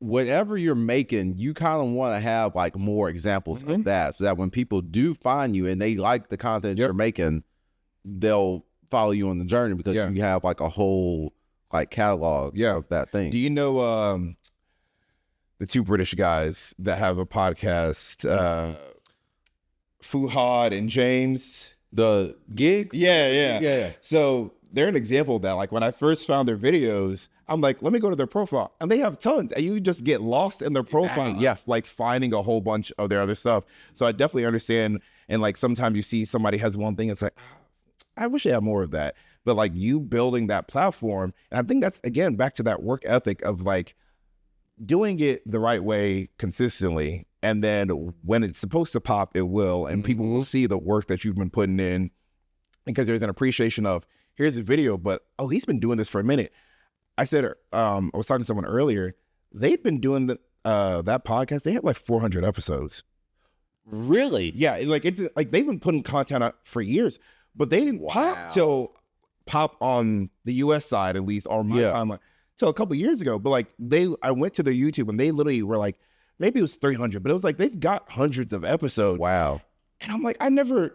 whatever you're making, you kind of want to have like more examples of that, so that when people do find you and they like the content you're making, they'll follow you on the journey because you have like a whole like catalog of that thing. Do you know the two British guys that have a podcast, Fuhad and James? The Gigs? Yeah. So they're an example of that. Like, when I first found their videos, I'm like, let me go to their profile. And they have tons. And you just get lost in their profile. Exactly. Yeah, like finding a whole bunch of their other stuff. So I definitely understand. And like, sometimes you see somebody has one thing, it's like, I wish I had more of that. But like, you building that platform. And I think that's, again, back to that work ethic of like doing it the right way consistently. And then when it's supposed to pop, it will. And people will see the work that you've been putting in, because there's an appreciation of, here's a video, but, oh, he's been doing this for a minute. I said, I was talking to someone earlier, they'd been doing that podcast. They have like 400 episodes. Really? Yeah. It's like they've been putting content out for years, but they didn't pop on the US side, at least, or my timeline, till a couple years ago. But like I went to their YouTube and they literally were like, maybe it was 300, but it was like, they've got hundreds of episodes. Wow. And I'm like, I never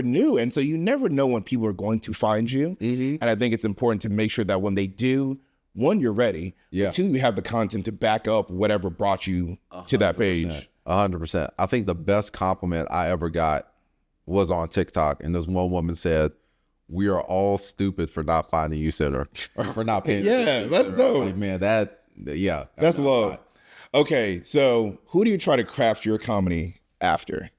knew. And so you never know when people are going to find you. And I think it's important to make sure that when they do, one, you're ready. But two, you have the content to back up whatever brought you to that page. 100%. I think the best compliment I ever got was on TikTok. And this one woman said, "We are all stupid for not finding you sooner," or for not paying attention. That's dope. Like, man, that's love. Okay, so who do you try to craft your comedy after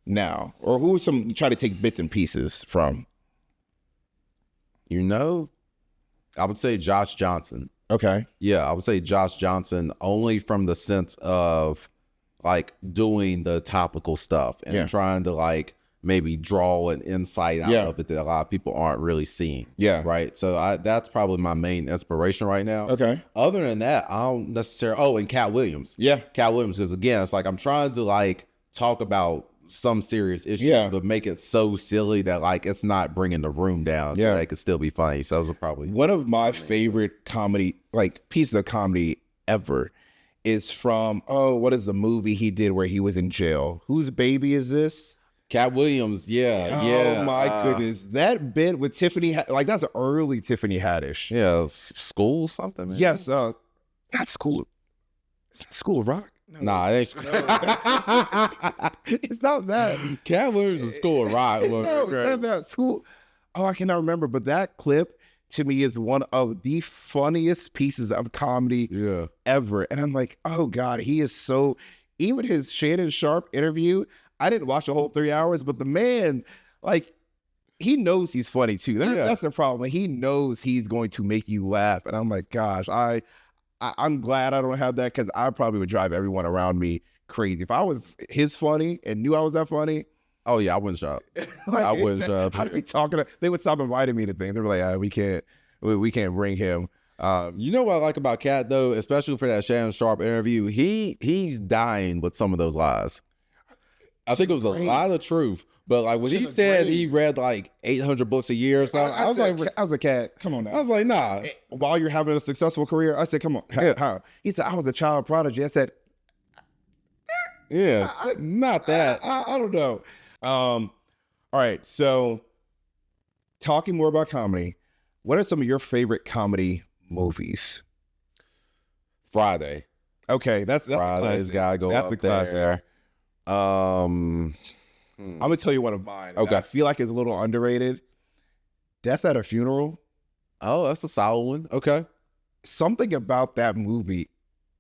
now? Or who are some you try to take bits and pieces from? You know, I would say Josh Johnson. Okay. Yeah, I would say Josh Johnson only from the sense of like doing the topical stuff and Yeah. trying to like maybe draw an insight out Yeah. of it that a lot of people aren't really seeing. Yeah. Right. So that's probably my main inspiration right now. Okay. Other than that, I don't necessarily. Oh, and Cat Williams. Yeah. Cat Williams, because again, it's like I'm trying to like talk about some serious issues, Yeah. but make it so silly that like it's not bringing the room down, so Yeah. that it could still be funny. So those are probably One of my favorite comedy, like pieces of comedy ever is from, what is the movie he did where he was in jail? Whose baby is this? Cat Williams. Yeah, Oh my goodness. That bit with Tiffany, like that's early Tiffany Haddish. Yeah, school something. Man. Yes. Not School. It's not School of Rock. No. Nah, it ain't. It's not that. Cat Williams is School of Rock. No, it's not that. School. Oh, I cannot remember. But that clip to me is one of the funniest pieces of comedy Yeah. ever. And I'm like, oh God, he is so, even his Shannon Sharp interview, I didn't watch the whole 3 hours, but the man, like, he knows he's funny too. That's the problem. Like, he knows he's going to make you laugh. And I'm like, gosh, I'm glad I don't have that, because I probably would drive everyone around me crazy. If I was his funny and knew I was that funny, Oh yeah, I wouldn't shop. like, I wouldn't shop. I'd be talking to, they would stop inviting me to things. They were like, we can't bring him. You know what I like about Cat though, especially for that Shannon Sharp interview, he's dying with some of those lies. I think it was a lot of truth, but like when he said he read like 800 books a year or something, I was a cat. Come on now. I was like, nah. While you're having a successful career, I said, come on. How? He said, I was a child prodigy. I said, Yeah, not that. I don't know. All right. So talking more about comedy, what are some of your favorite comedy movies? Friday. Okay. That's Friday's gotta go That's up a classic. there. I'm going to tell you one of mine. Okay. I feel like it's a little underrated. Death at a Funeral. Oh, that's a solid one. Okay. Something about that movie,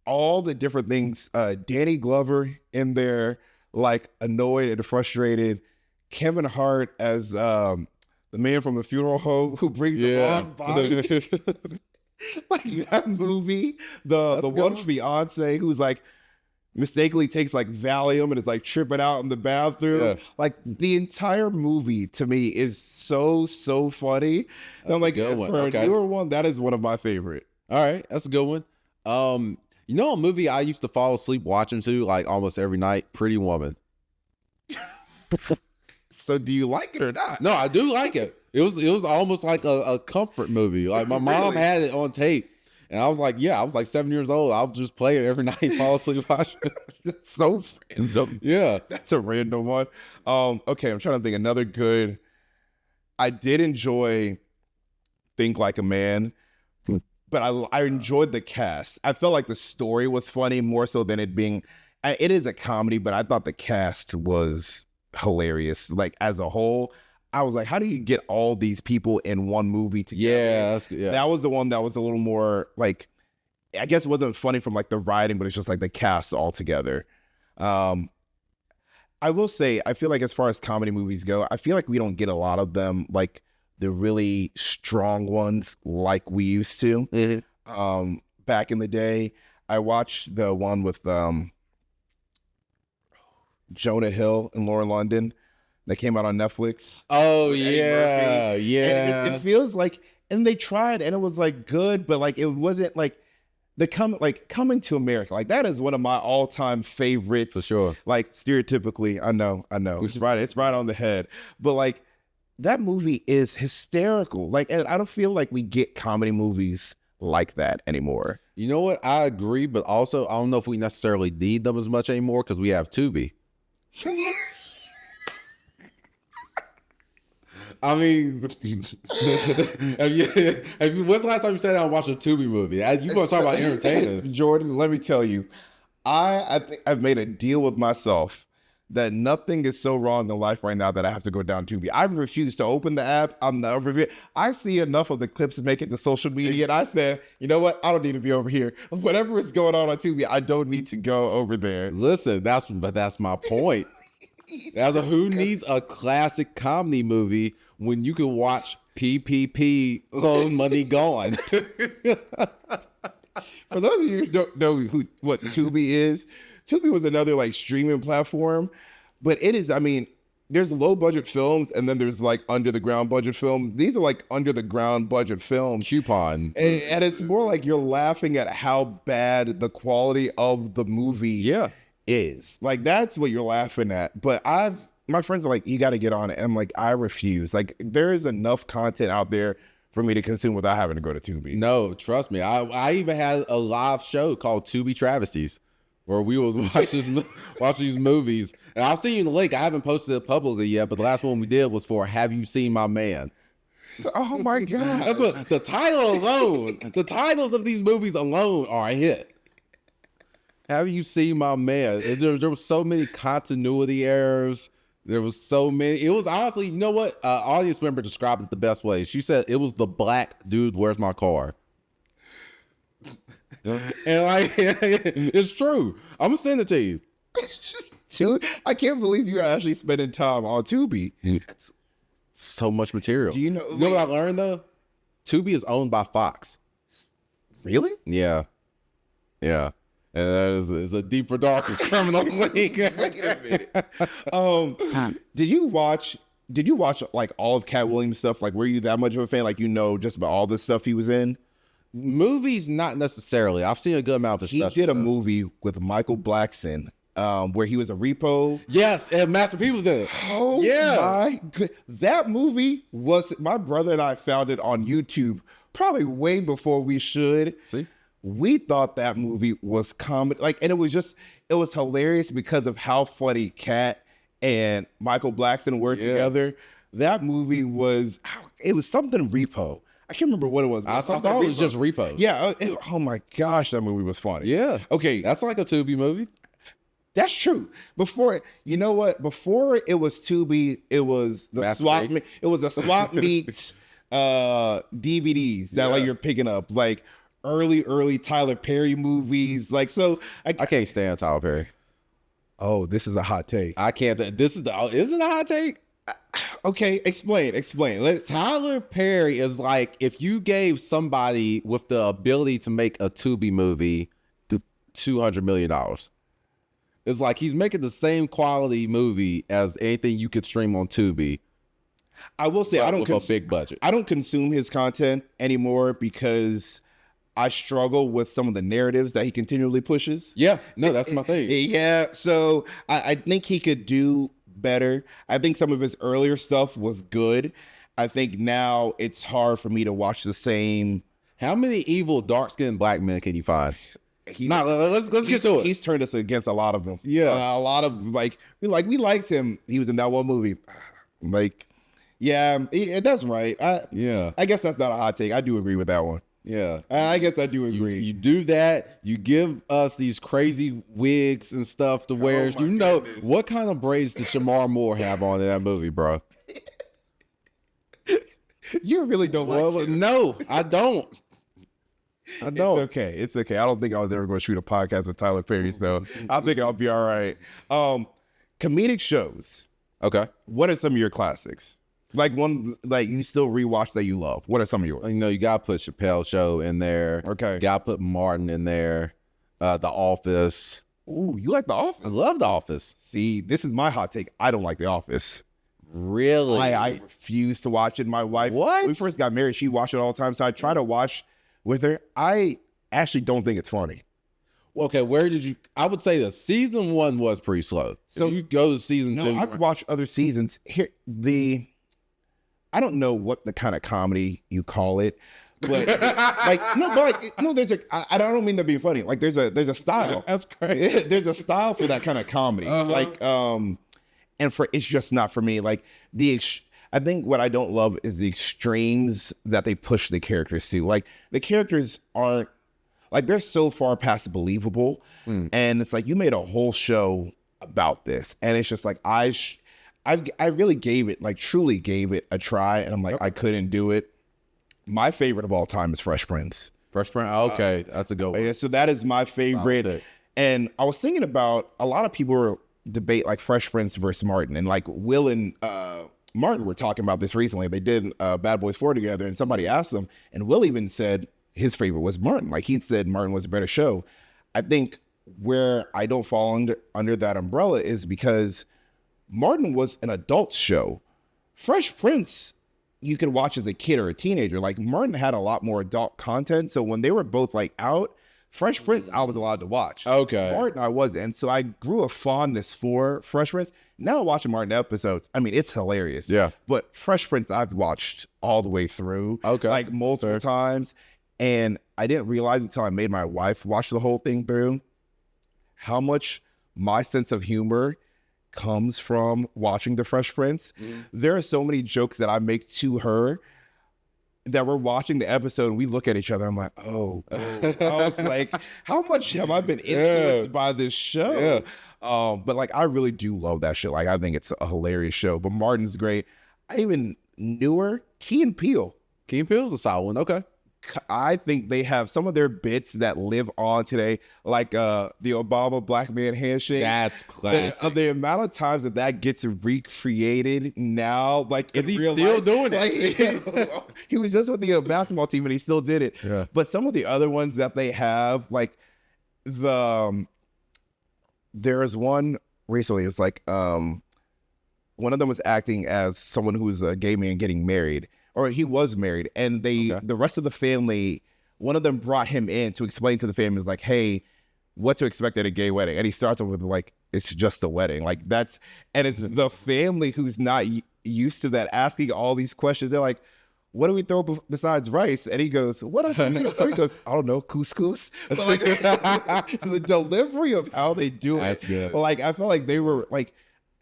all the different things, Danny Glover in there, like annoyed and frustrated, Kevin Hart as the man from the funeral home who brings the wrong body. Like that movie, the one from Beyonce who's like mistakenly takes like Valium and is like tripping out in the bathroom. Yeah. Like the entire movie to me is so funny. And I'm like, a good one. for Okay. a newer one, that is one of my favorite. All right, that's a good one. You know a movie I used to fall asleep watching to like almost every night? Pretty Woman. So do you like it or not? No, I do like it. It was almost like a comfort movie. Like my mom had it on tape, and I was like, yeah, I was like 7 years old. I'll just play it every night, fall asleep watching it. That's so random. Yeah. That's a random one. Okay, I'm trying to think another good. I did enjoy Think Like a Man, but I enjoyed the cast. I felt like the story was funny more so than it being. It is a comedy, but I thought the cast was hilarious. Like as a whole, I was like, how do you get all these people in one movie together? Yeah, that's good. Yeah. That was the one that was a little more like, I guess it wasn't funny from like the writing, but it's just like the cast all together. I will say, I feel like as far as comedy movies go, I feel like we don't get a lot of them, like the really strong ones like we used to. Mm-hmm. Back in the day, I watched the one with Jonah Hill and Lauren London that came out on Netflix. Oh Eddie yeah, Murphy. yeah. And it feels like, and they tried, and it was like good, but like it wasn't like Coming to America. Like that is one of my all-time favorites. For sure. Like stereotypically, I know, it's right on the head. But like that movie is hysterical. Like, and I don't feel like we get comedy movies like that anymore. You know what? I agree, but also I don't know if we necessarily need them as much anymore because we have Tubi. I mean, when's the last time you sat down and watched a Tubi movie? You want to talk about entertaining? Jordan, let me tell you, I think I've made a deal with myself that nothing is so wrong in life right now that I have to go down Tubi. I refuse to open the app. I'm not review. I see enough of the clips make it to social media, and I said, you know what? I don't need to be over here. Whatever is going on Tubi, I don't need to go over there. Listen, that's my point. Who needs a classic comedy movie when you can watch PPP, Loan Money Gone? For those of you who don't know what Tubi is, Tubi was another like streaming platform, but it is, I mean, there's low budget films and then there's like under the ground budget films. These are like under the ground budget films. Coupon. And it's more like you're laughing at how bad the quality of the movie is. Like that's what you're laughing at. But my friends are like, you got to get on it. And I'm like, I refuse. Like there is enough content out there for me to consume without having to go to Tubi. No, trust me. I even had a live show called Tubi Travesties where we would watch these movies. And I'll send you the link. I haven't posted it publicly yet, but the last one we did was for Have You Seen My Man? Oh my God. That's what the title alone, the titles of these movies alone are a hit. Have You Seen My Man? There was so many continuity errors. There was so many. It was honestly, you know what? Audience member described it the best way. She said it was the black dude, where's my car? And like, it's true. I'm gonna send it to you. Dude, I can't believe you're actually spending time on Tubi. It's so much material. Do you know what I learned though? Tubi is owned by Fox. Really? Yeah. And there's a deeper, darker criminal link. Wait a minute. Did you watch like all of Cat Williams stuff? Like, were you that much of a fan? Like, you know, just about all the stuff he was in? Movies, not necessarily. I've seen a good amount of his He did a movie with Michael Blackson, where he was a repo. Yes, and Master P was in it. Oh yeah, my good. That movie was, my brother and I found it on YouTube probably way before we should. See, we thought that movie was comedy, like, and it was hilarious because of how funny Cat and Michael Blackson were together. That movie was something repo. I can't remember what it was. I thought it was just Repo. Yeah. Oh my gosh, that movie was funny. Yeah. Okay. That's like a Tubi movie. That's true. Before, you know what? Before it was Tubi, it was the swap. It was a swap meet DVDs that like you're picking up, like early Tyler Perry movies. Like, so I can't stand Tyler Perry. Oh, this is a hot take. I can't. Is it a hot take? Okay, explain. Tyler Perry is like if you gave somebody with the ability to make a Tubi movie $200 million. It's like he's making the same quality movie as anything you could stream on Tubi. I will say, with a big budget. I don't consume his content anymore because I struggle with some of the narratives that he continually pushes. Yeah, no, that's my thing. Yeah, so I think he could do better. I think some of his earlier stuff was good. I think now it's hard for me to watch the same. How many evil dark-skinned black men can you find? Let's get to it. He's turned us against a lot of them. Yeah, a lot of we liked him. He was in that one movie. Like, yeah, that's right. I guess that's not a hot take. I do agree with that one. Yeah, I guess I do agree. You do that. You give us these crazy wigs and stuff to wear. You know goodness. What kind of braids did Shamar Moore have on in that movie, bro? You really don't like it. No, I don't. It's okay. I don't think I was ever going to shoot a podcast with Tyler Perry, so I think I'll be all right. Comedic shows. Okay. What are some of your classics? Like one, like you still rewatch that you love. What are some of yours? You know, you gotta put Chappelle Show in there. Okay. You gotta put Martin in there. The Office. Ooh, you like The Office? I love The Office. See, this is my hot take. I don't like The Office. Really? I refuse to watch it. My wife, when we first got married, she watched it all the time. So I try to watch with her. I actually don't think it's funny. Okay, where did you? I would say the season 1 was pretty slow. So you go to season 2. I've watched other seasons. I don't know what the kind of comedy you call it, but there's I don't mean to be funny. Like there's a style. That's great. There's a style for that kind of comedy. And it's just not for me. Like I think what I don't love is the extremes that they push the characters to. Like the characters aren't, like they're so far past believable. And it's like you made a whole show about this. And it's just like, I really gave it, like truly gave it a try. And I'm like, I couldn't do it. My favorite of all time is Fresh Prince. Fresh Prince. Okay, that's a good one. Yeah, so that is my favorite. And I was thinking about, a lot of people were debate like Fresh Prince versus Martin, and like Will and Martin were talking about this recently. They did Bad Boys 4 together, and somebody asked them, and Will even said his favorite was Martin. Like he said Martin was a better show. I think where I don't fall under that umbrella is because Martin was an adult show. Fresh Prince, you could watch as a kid or a teenager. Like Martin had a lot more adult content. So when they were both like out, Fresh Prince, I was allowed to watch. Okay. Martin, I wasn't. And so I grew a fondness for Fresh Prince. Now watching Martin episodes, I mean, it's hilarious. Yeah. But Fresh Prince, I've watched all the way through. Okay. Like multiple times. And I didn't realize until I made my wife watch the whole thing through how much my sense of humor comes from watching The Fresh Prince. There are so many jokes that I make to her that we're watching the episode and we look at each other. I'm like, oh. I was like, how much have I been influenced by this show? But like, I really do love that show. Like, I think it's a hilarious show. But Martin's great. I even newer Key and Peele. Key and Peele's a solid one. Okay. I think they have some of their bits that live on today, like the Obama black man handshake. That's classic. The amount of times that gets recreated now, like is he still doing it? Like, he was just with the basketball team and he still did it. Yeah. But some of the other ones that they have, like there is one recently. It's like one of them was acting as someone who's a gay man getting married. Or he was married, and the rest of the family, one of them brought him in to explain to the family, like, hey, what to expect at a gay wedding. And he starts off with like, it's just a wedding. Like and it's the family who's not used to that asking all these questions. They're like, what do we throw besides rice? And he goes, what else? He goes, I don't know, couscous. But like, the delivery of how they do That's it. good. Like, I felt like they were like,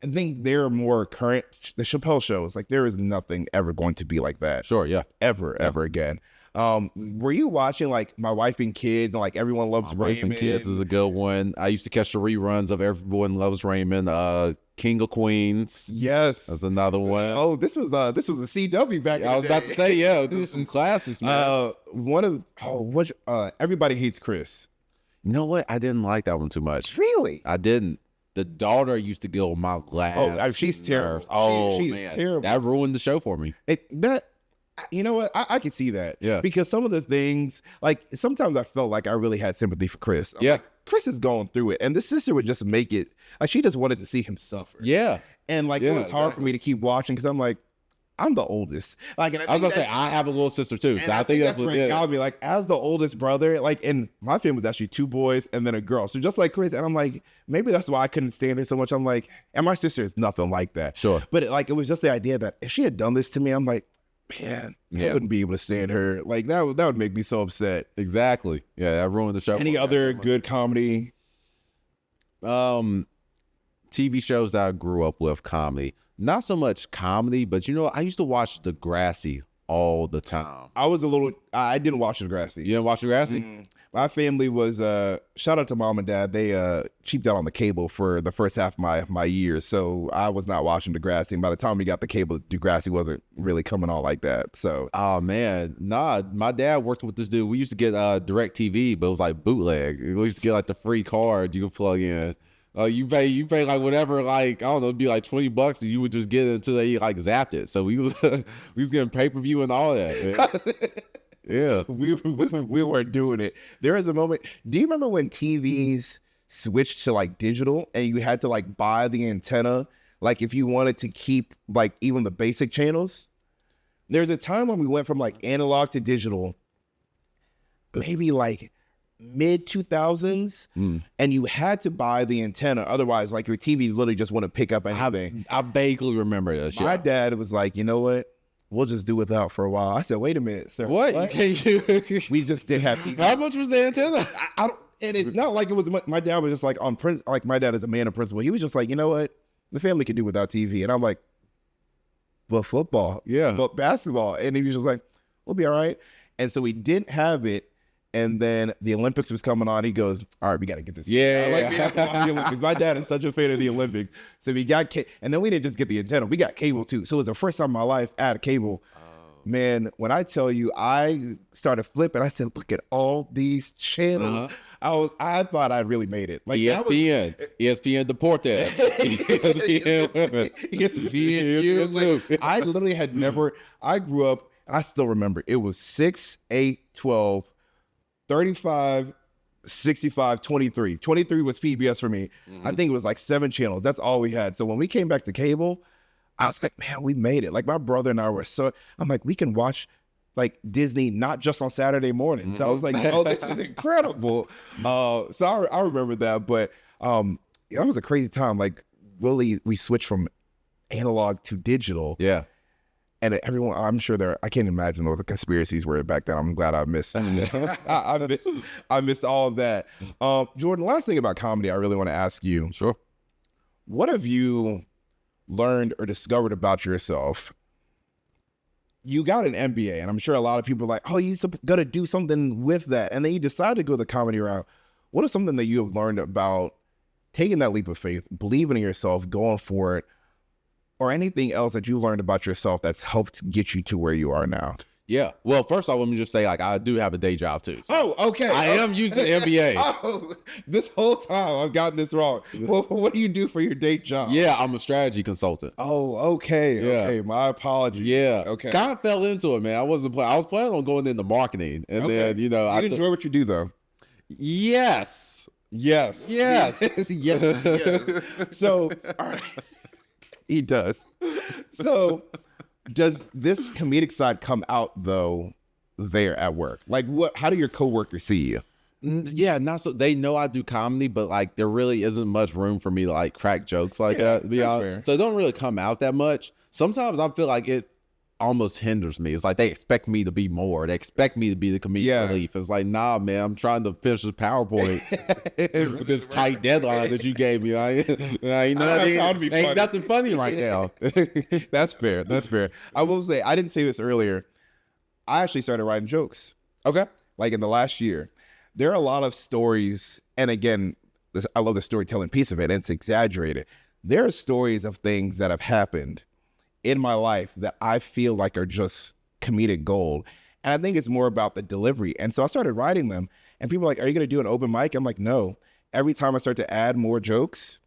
I think they're more current. The Chappelle Show is like, there is nothing ever going to be like that. Sure, yeah. Ever again. Were you watching like My Wife and Kids and like Everyone Loves My Wife Raymond? and Kids is a good one. I used to catch the reruns of Everyone Loves Raymond. King of Queens. Yes. That's another one. Oh, this was a CW back in the I was about to say, yeah, this is some classics, man. Everybody Hates Chris. You know what? I didn't like that one too much. Really? I didn't. The daughter used to get on my last. Oh, she's terrible. nerves. Oh, she's man. terrible. That ruined the show for me. You know what? I can see that. Yeah. Because some of the things, like sometimes I felt like I really had sympathy for Chris. I'm like, Chris is going through it, and the sister would just make it. Like she just wanted to see him suffer. Yeah. And like it was hard for me to keep watching because I'm like, I'm the oldest. Like, and I was gonna say I have a little sister too, so I think that's what it got me. Like, as the oldest brother, like, and my family was actually 2 boys and then a girl. So just like Chris, and I'm like, maybe that's why I couldn't stand her so much. I'm like, and my sister is nothing like that. Sure. But it was just the idea that if she had done this to me, I'm like, man, I wouldn't be able to stand her. Like that would make me so upset. Exactly. Yeah, that ruined the show. Any other good comedy? TV shows that I grew up with comedy. Not so much comedy, but I used to watch Degrassi all the time. I didn't watch Degrassi. You didn't watch Degrassi? Mm-hmm. My family was, shout out to mom and dad. They cheaped out on the cable for the first half of my years. So I was not watching Degrassi. And by the time we got the cable, Degrassi wasn't really coming on like that. So. Oh, man. Nah, my dad worked with this dude. We used to get direct TV, but it was like bootleg. We used to get like the free card you could plug in. You pay like whatever, like, I don't know, it'd be like $20 and you would just get it until they like zapped it. So we was getting pay-per-view and all that, man. Yeah. We weren't doing it. There was a moment, do you remember when TVs switched to like digital and you had to like buy the antenna? Like if you wanted to keep like even the basic channels? There's a time when we went from like analog to digital, maybe like mid 2000s, and you had to buy the antenna. Otherwise, like your TV literally just wouldn't pick up anything. I vaguely remember that shit. My dad was like, you know what? We'll just do without for a while. I said, wait a minute, sir. What? You can't. We just didn't have TV. How much was the antenna? I don't, and it's not like it was, my dad was just like on print. Like my dad is a man of principle. He was just like, you know what? The family can do without TV. And I'm like, but football. Yeah. But basketball. And he was just like, we'll be all right. And so we didn't have it. And then the Olympics was coming on. He goes, all right, we got to get this. Yeah. Like, we have to watch the Olympics. My dad is such a fan of the Olympics. So we got, and then we didn't just get the antenna. We got cable too. So it was the first time in my life I had cable. Man, when I tell you, I started flipping. I said, look at all these channels. I thought I really made it. Like ESPN, ESPN Deportes, ESPN Women, ESPN. I literally had never, I grew up, I still remember, it was 6, 8, 12, 35, 65, 23. 23 was PBS for me. I think it was like 7 channels. That's all we had. So when we came back to cable, I was like, man, we made it. Like my brother and I were I'm like, we can watch like Disney, not just on Saturday morning. So I was like, oh, this is incredible. So I remember that, but that was a crazy time. Like really, we switched from analog to digital. Yeah. And everyone, I'm sure I can't imagine what the conspiracies were back then. I'm glad I missed. I missed all of that. Jordan, last thing about comedy, I really want to ask you. Sure. What have you learned or discovered about yourself? You got an MBA, and I'm sure a lot of people are like, oh, you got to do something with that. And then you decide to go the comedy route. What is something that you have learned about taking that leap of faith, believing in yourself, going for it, or anything else that you learned about yourself that's helped get you to where you are now? Yeah. Well, first off, let me just say, like, I do have a day job too. So okay. I am using the MBA. Oh, this whole time I've gotten this wrong. Well, what do you do for your day job? Yeah, I'm a strategy consultant. Oh, okay. Yeah. Okay. My apologies. Yeah. Okay. Kind of fell into it, man. I was planning on going into marketing, and then you enjoy what you do, though. Yes. Yes. Yes. yes. So, all right. He does. So, does this comedic side come out though there at work? Like, how do your coworkers see you? Yeah, not so. They know I do comedy, but like there really isn't much room for me to like crack jokes like that. To be honest, fair. So it don't really come out that much. Sometimes I feel like it almost hinders me. It's like they expect me to be more. They expect me to be the comedic relief. It's like, nah, man, I'm trying to finish this PowerPoint with this tight deadline that you gave me. Ain't nothing funny right now. That's fair. That's fair. I will say, I didn't say this earlier. I actually started writing jokes. Okay. Like in the last year. There are a lot of stories, and again, I love the storytelling piece of it, and it's exaggerated. There are stories of things that have happened in my life that I feel like are just comedic gold. And I think it's more about the delivery. And so I started writing them, and people are like, are you going to do an open mic? I'm like, no. Every time I start to add more jokes,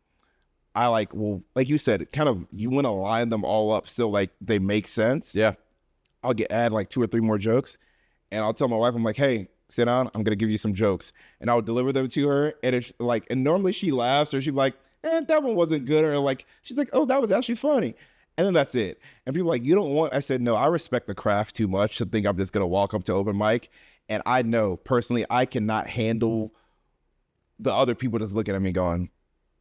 I like you said, kind of, you want to line them all up so like they make sense. Yeah. I'll add like 2 or 3 more jokes, and I'll tell my wife, I'm like, hey, sit down, I'm going to give you some jokes. And I'll deliver them to her, and it's like, and normally she laughs, or she's like, that one wasn't good, or like, she's like, oh, that was actually funny. And then that's it. And people are like, you don't want, I said, no, I respect the craft too much to think I'm just going to walk up to open mic. And I know personally, I cannot handle the other people just looking at me going,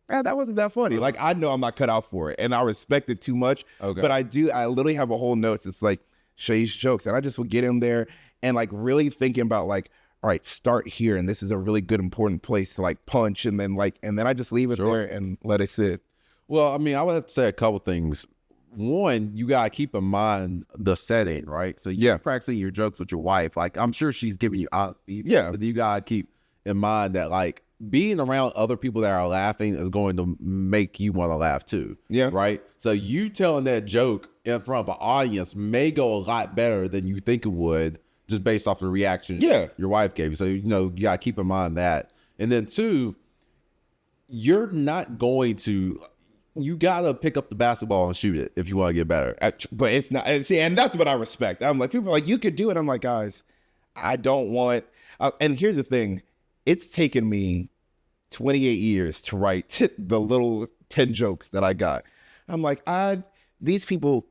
that wasn't that funny. Like, I know I'm not cut out for it, and I respect it too much. Okay. But I literally have a whole notes. It's like Seyi's jokes. And I just would get in there and like really thinking about like, all right, start here. And this is a really good, important place to like punch. And then I just leave it there and let it sit. Well, I mean, I would have to say a couple things. One, you gotta keep in mind the setting, right? So you're practicing your jokes with your wife. Like, I'm sure she's giving you honest feedback, but you gotta keep in mind that like being around other people that are laughing is going to make you want to laugh too. Yeah. Right. So you telling that joke in front of an audience may go a lot better than you think it would, just based off the reaction your wife gave you. So you gotta keep in mind that. And then 2, you're not going to. You gotta pick up the basketball and shoot it if you want to get better. But it's not. See, and that's what I respect. I'm like, people are like, you could do it. I'm like, guys, I don't want. And here's the thing: it's taken me 28 years to write the little 10 jokes that I got. I'm like, these people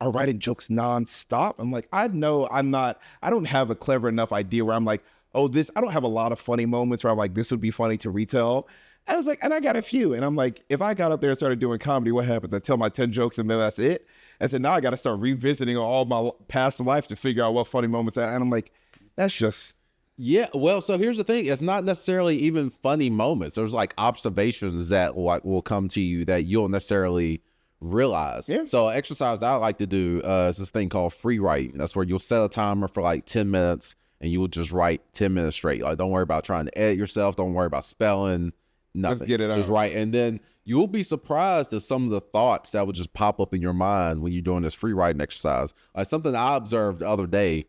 are writing jokes nonstop. I'm like, I know I'm not. I don't have a clever enough idea where I'm like, oh, this. I don't have a lot of funny moments where I'm like, this would be funny to retell. I was like, and I got a few. And I'm like, if I got up there and started doing comedy, what happens? I tell my 10 jokes and then that's it. I said, now I got to start revisiting all my past life to figure out what funny moments are. And I'm like, that's just. Yeah. Well, so here's the thing. It's not necessarily even funny moments. There's like observations that will come to you that you'll necessarily realize. Yeah. So exercise I like to do is this thing called free writing. That's where you'll set a timer for like 10 minutes. and you will just write 10 minutes straight. Like, don't worry about trying to edit yourself. Don't worry about spelling, nothing. Let's get it just out. write. And then you'll be surprised at some of the thoughts that would just pop up in your mind when you're doing this free writing exercise. Like something I observed the other day.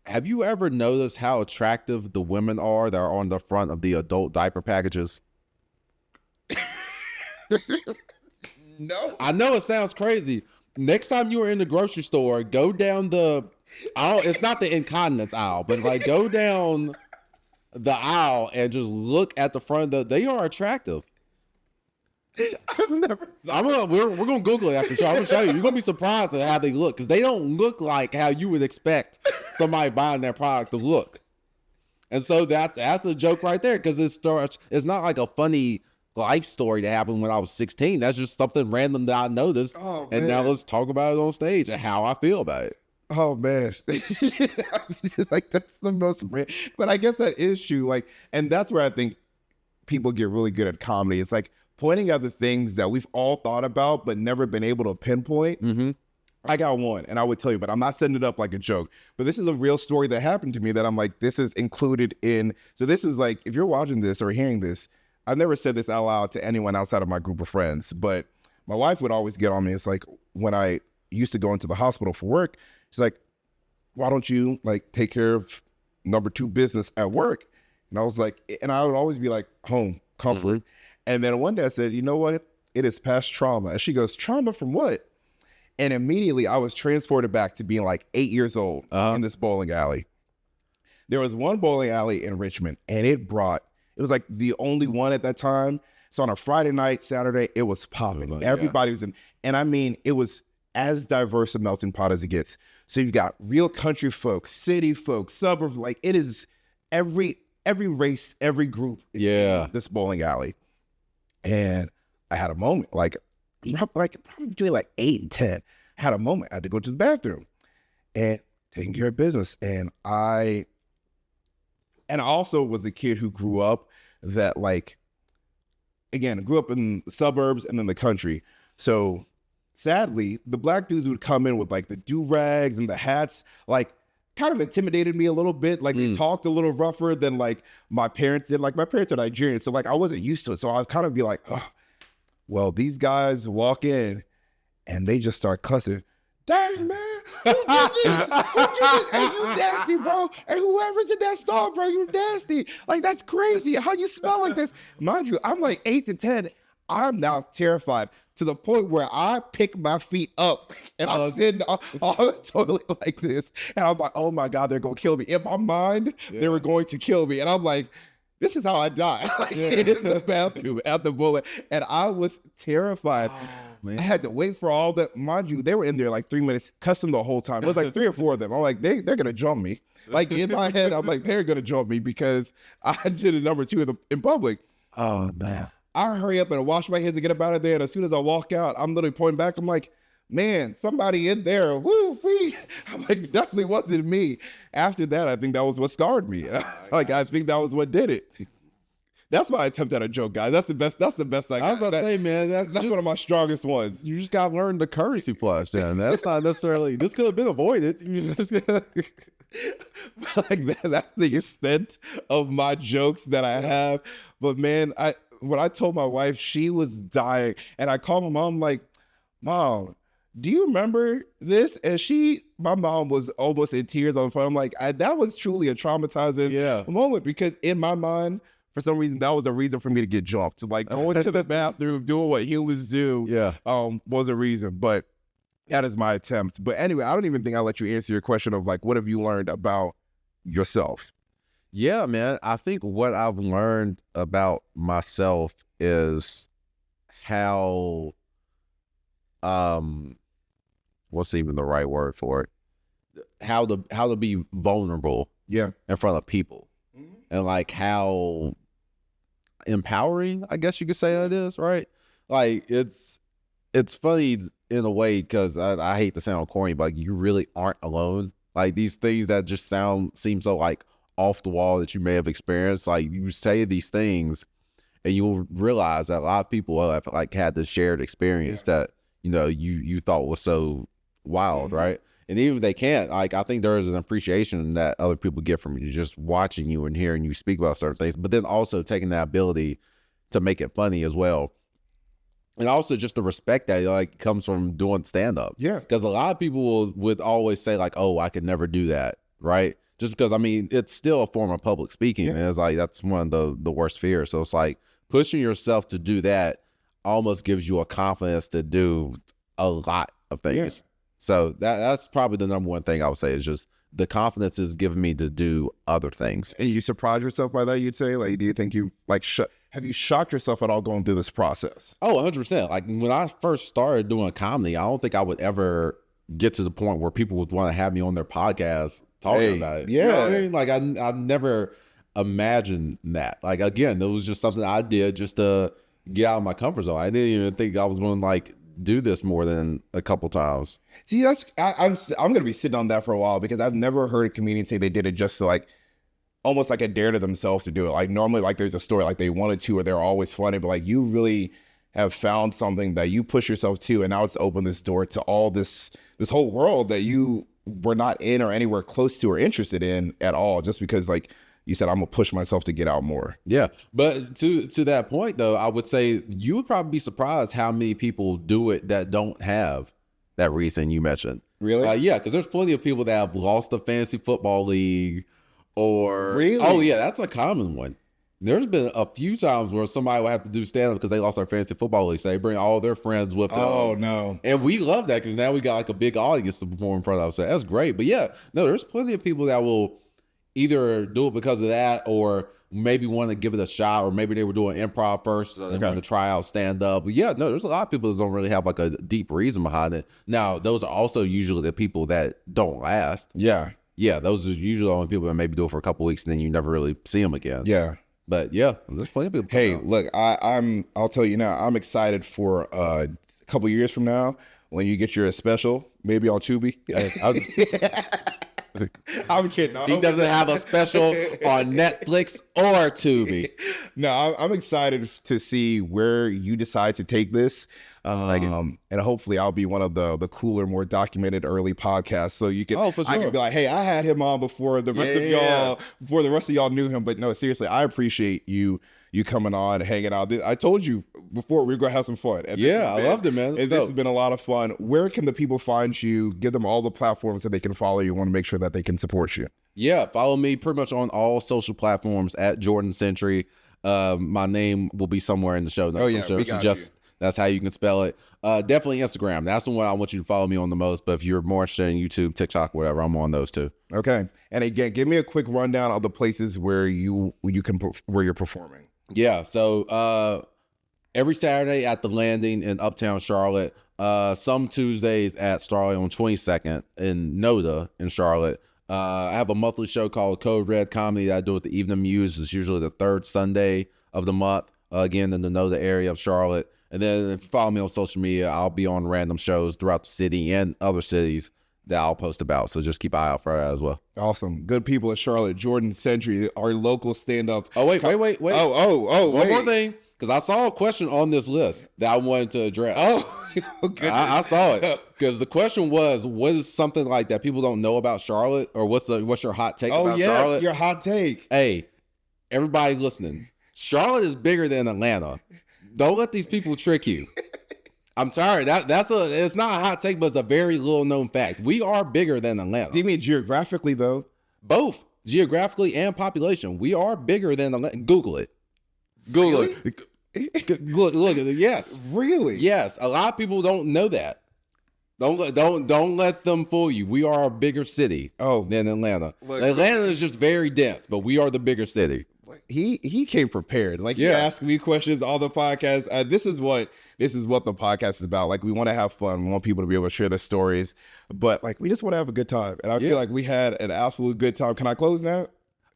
Have you ever noticed how attractive the women are that are on the front of the adult diaper packages? No. I know it sounds crazy. Next time you are in the grocery store, go down the aisle. It's not the incontinence aisle, but like go down the aisle and just look at the front of they are attractive. I've never. We're gonna Google it after the show. I'm gonna show you. You're gonna be surprised at how they look because they don't look like how you would expect somebody buying their product to look. And so that's a joke right there because it's not like a funny life story that happened when I was 16. That's just something random that I noticed. Oh, and now man. let's talk about it on stage and how I feel about it. Oh man, like that's the most. But I guess that is true. Like, and that's where I think people get really good at comedy. It's like pointing out the things that we've all thought about but never been able to pinpoint. Mm-hmm. I got one, and I would tell you, but I'm not setting it up like a joke. But this is a real story that happened to me that I'm like, this is included in. So this is like, if you're watching this or hearing this, I've never said this out loud to anyone outside of my group of friends, but my wife would always get on me. It's like when I used to go into the hospital for work, she's like, why don't you like take care of number 2 business at work? And I was like, and I would always be like, home, comfort. Mm-hmm. And then one day I said, you know what? It is past trauma. And she goes, trauma from what? And immediately I was transported back to being like 8 years old in this bowling alley. There was one bowling alley in Richmond, and it was like the only one at that time. So on a Friday night, Saturday, it was popping. Everybody was in, and I mean, it was as diverse a melting pot as it gets. So you've got real country folks, city folks, suburbs, like it is every race, every group is in this bowling alley. And I had a moment, probably between like 8 and 10, I had a moment. I had to go to the bathroom and taking care of business. And I also was a kid who grew up that like, again, grew up in the suburbs and then the country. So sadly, the black dudes would come in with like the do-rags and the hats, like kind of intimidated me a little bit. Like they talked a little rougher than like my parents did. Like my parents are Nigerian. So like I wasn't used to it. So I was kind of be like, oh, well, these guys walk in and they just start cussing. Dang, man, who did this? Who did this? Hey, you nasty, bro. Hey, whoever's in that store, bro, you nasty. Like, that's crazy. How you smell like this? Mind you, I'm like 8 to 10. I'm now terrified to the point where I pick my feet up and I'm sitting totally like this. And I'm like, oh my God, they're going to kill me. In my mind, they were going to kill me. And I'm like, this is how I die. It is the bathroom at the bullet. And I was terrified. Man. I had to wait for all that. Mind you, they were in there like 3 minutes, cussing the whole time. It was like 3 or 4 of them. I'm like, they're going to jump me. Like in my head, I'm like, they're going to jump me because I did a number 2 in public. Oh, man. I hurry up and wash my hands and get up out of there. And as soon as I walk out, I'm literally pointing back. I'm like, man, somebody in there. Woo, wee. I'm like, it definitely wasn't me. After that, I think that was what scarred me. Like, I think that was what did it. That's my attempt at a joke, guys. That's the best. That's the best I got. I was about to say, man, that's one of my strongest ones. You just got to learn the courtesy flush, then. That's not necessarily. This could have been avoided. Like that's the extent of my jokes that I have. But man, when I told my wife, she was dying, and I called my mom, like, Mom, do you remember this? And my mom was almost in tears on the phone. I'm like, that was truly a traumatizing moment because in my mind, for some reason, that was a reason for me to get jumped. Like going to the bathroom, doing what humans do, was a reason. But that is my attempt. But anyway, I don't even think I'll let you answer your question of like, what have you learned about yourself? Yeah, man. I think what I've learned about myself is how, what's even the right word for it? How to be vulnerable in front of people. Mm-hmm. And like how empowering, I guess you could say that is, right? Like it's funny in a way because I hate to sound corny, but like, you really aren't alone. Like these things that just seem so like off the wall that you may have experienced, like you say these things and you'll realize that a lot of people have like had this shared experience that, you know, you thought was so wild, right? And even if they can't, like, I think there is an appreciation that other people get from you, just watching you and hearing you speak about certain things, but then also taking that ability to make it funny as well. And also just the respect that like comes from doing stand up. Yeah. Because a lot of people would always say like, oh, I could never do that. Right. Just because, I mean, it's still a form of public speaking. And it's like, that's one of the worst fears. So it's like pushing yourself to do that almost gives you a confidence to do a lot of things. Yeah. So that's probably the number one thing I would say is just the confidence is giving me to do other things. And you surprise yourself by that, you'd say? Like, do you think you like have you shocked yourself at all going through this process? Oh, 100%. Like when I first started doing comedy, I don't think I would ever get to the point where people would want to have me on their podcast talking about it. Yeah. You know what I mean? Like I never imagined that. Like, again, it was just something I did just to get out of my comfort zone. I didn't even think I was going to like do this more than a couple times. See, I'm gonna be sitting on that for a while because I've never heard a comedian say they did it just to like almost like a dare to themselves to do it. Like normally like there's a story like they wanted to or they're always funny, but like you really have found something that you push yourself to, and now it's opened this door to all this whole world that you were not in or anywhere close to or interested in at all, just because like you said, I'm gonna push myself to get out more. Yeah. But to that point though, I would say you would probably be surprised how many people do it that don't have that reason you mentioned. Really? Yeah, because there's plenty of people that have lost a fantasy football league or... Really? Oh yeah, that's a common one. There's been a few times where somebody will have to do stand-up because they lost their fantasy football league. So they bring all their friends with them. Oh, no. And we love that because now we got like a big audience to perform in front of us. So that's great. But yeah, no, there's plenty of people that will either do it because of that or maybe want to give it a shot, or maybe they were doing improv first, so they want to try out stand-up. But yeah, no, there's a lot of people that don't really have like a deep reason behind it. Now, those are also usually the people that don't last. Yeah. Yeah, those are usually the only people that maybe do it for a couple weeks and then you never really see them again. Yeah. But yeah, there's plenty of people. Hey, look, I'll tell you now, I'm excited for a couple years from now when you get your special, maybe on Tubi. I'm kidding. He doesn't have a special on Netflix or Tubi. No, I'm excited to see where you decide to take this. And hopefully I'll be one of the cooler, more documented early podcasts. So you can, for sure. I can be like, hey, I had him on before the rest of y'all, before the rest of y'all knew him. But no, seriously, I appreciate you coming on, hanging out. I told you before we were going to have some fun. And I loved it, man. This has been a lot of fun. Where can the people find you? Give them all the platforms that they can follow you. I want to make sure that they can support you. Yeah, follow me pretty much on all social platforms at Jordan Centry. My name will be somewhere in the show notes. Oh, yeah, we got you. That's how you can spell it. Definitely Instagram. That's the one I want you to follow me on the most. But if you're more interested in YouTube, TikTok, whatever, I'm on those too. Okay. And again, give me a quick rundown of the places where where you're performing. Yeah. So every Saturday at the Landing in Uptown Charlotte. Some Tuesdays at Starlight on 22nd in Noda in Charlotte. I have a monthly show called Code Red Comedy that I do at the Evening Muse. It's usually the third Sunday of the month. Again, in the Noda area of Charlotte. And then if you follow me on social media, I'll be on random shows throughout the city and other cities that I'll post about. So just keep an eye out for that as well. Awesome. Good people at Charlotte. Jordan Centry, our local stand-up. Oh, wait. Oh, One more thing, because I saw a question on this list that I wanted to address. Oh, goodness. I saw it. Because the question was, what is something like that people don't know about Charlotte? Or what's your hot take about Charlotte? Your hot take. Hey, everybody listening. Charlotte is bigger than Atlanta. Don't let these people trick you. I'm tired. It's not a hot take, but it's a very little known fact. We are bigger than Atlanta. Do you mean geographically though? Both geographically and population. We are bigger than Atlanta. Google it. Google it. Look at it. Yes. Really? Yes. A lot of people don't know that. Don't let them fool you. We are a bigger city than Atlanta. Atlanta is just very dense, but we are the bigger city. He came prepared. Like, he asked me questions all the podcasts. This is what the podcast is about. Like, we want to have fun. We want people to be able to share their stories, but like, we just want to have a good time. And I feel like we had an absolute good time. Can I close now?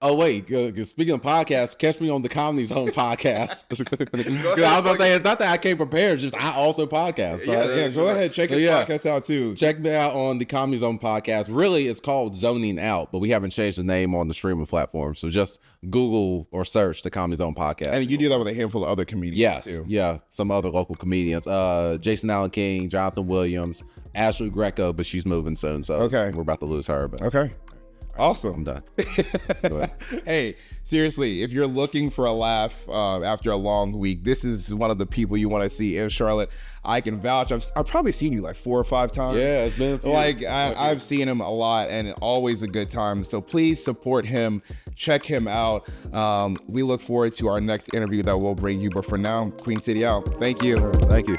Oh wait, speaking of podcasts, catch me on the Comedy Zone podcast. 'Cause I was gonna say it's not that I came prepared, it's just I also podcast. So Go ahead, check his podcast out too. Check me out on the Comedy Zone podcast. Really, it's called Zoning Out, but we haven't changed the name on the streaming platform. So just Google or search the Comedy Zone podcast. And you do that with a handful of other comedians. Yes, too. yeah, some other local comedians. Jason Allen King, Jonathan Williams, Ashley Greco, but she's moving soon, so we're about to lose her. But okay. Awesome. I'm done. Hey, seriously, if you're looking for a laugh after a long week, this is one of the people you want to see in Charlotte. I can vouch. I've probably seen you like 4 or 5 times. Yeah, it's been a few. I've seen him a lot, and always a good time. So please support him. Check him out. We look forward to our next interview that we'll bring you. But for now, Queen City out. Thank you. Thank you.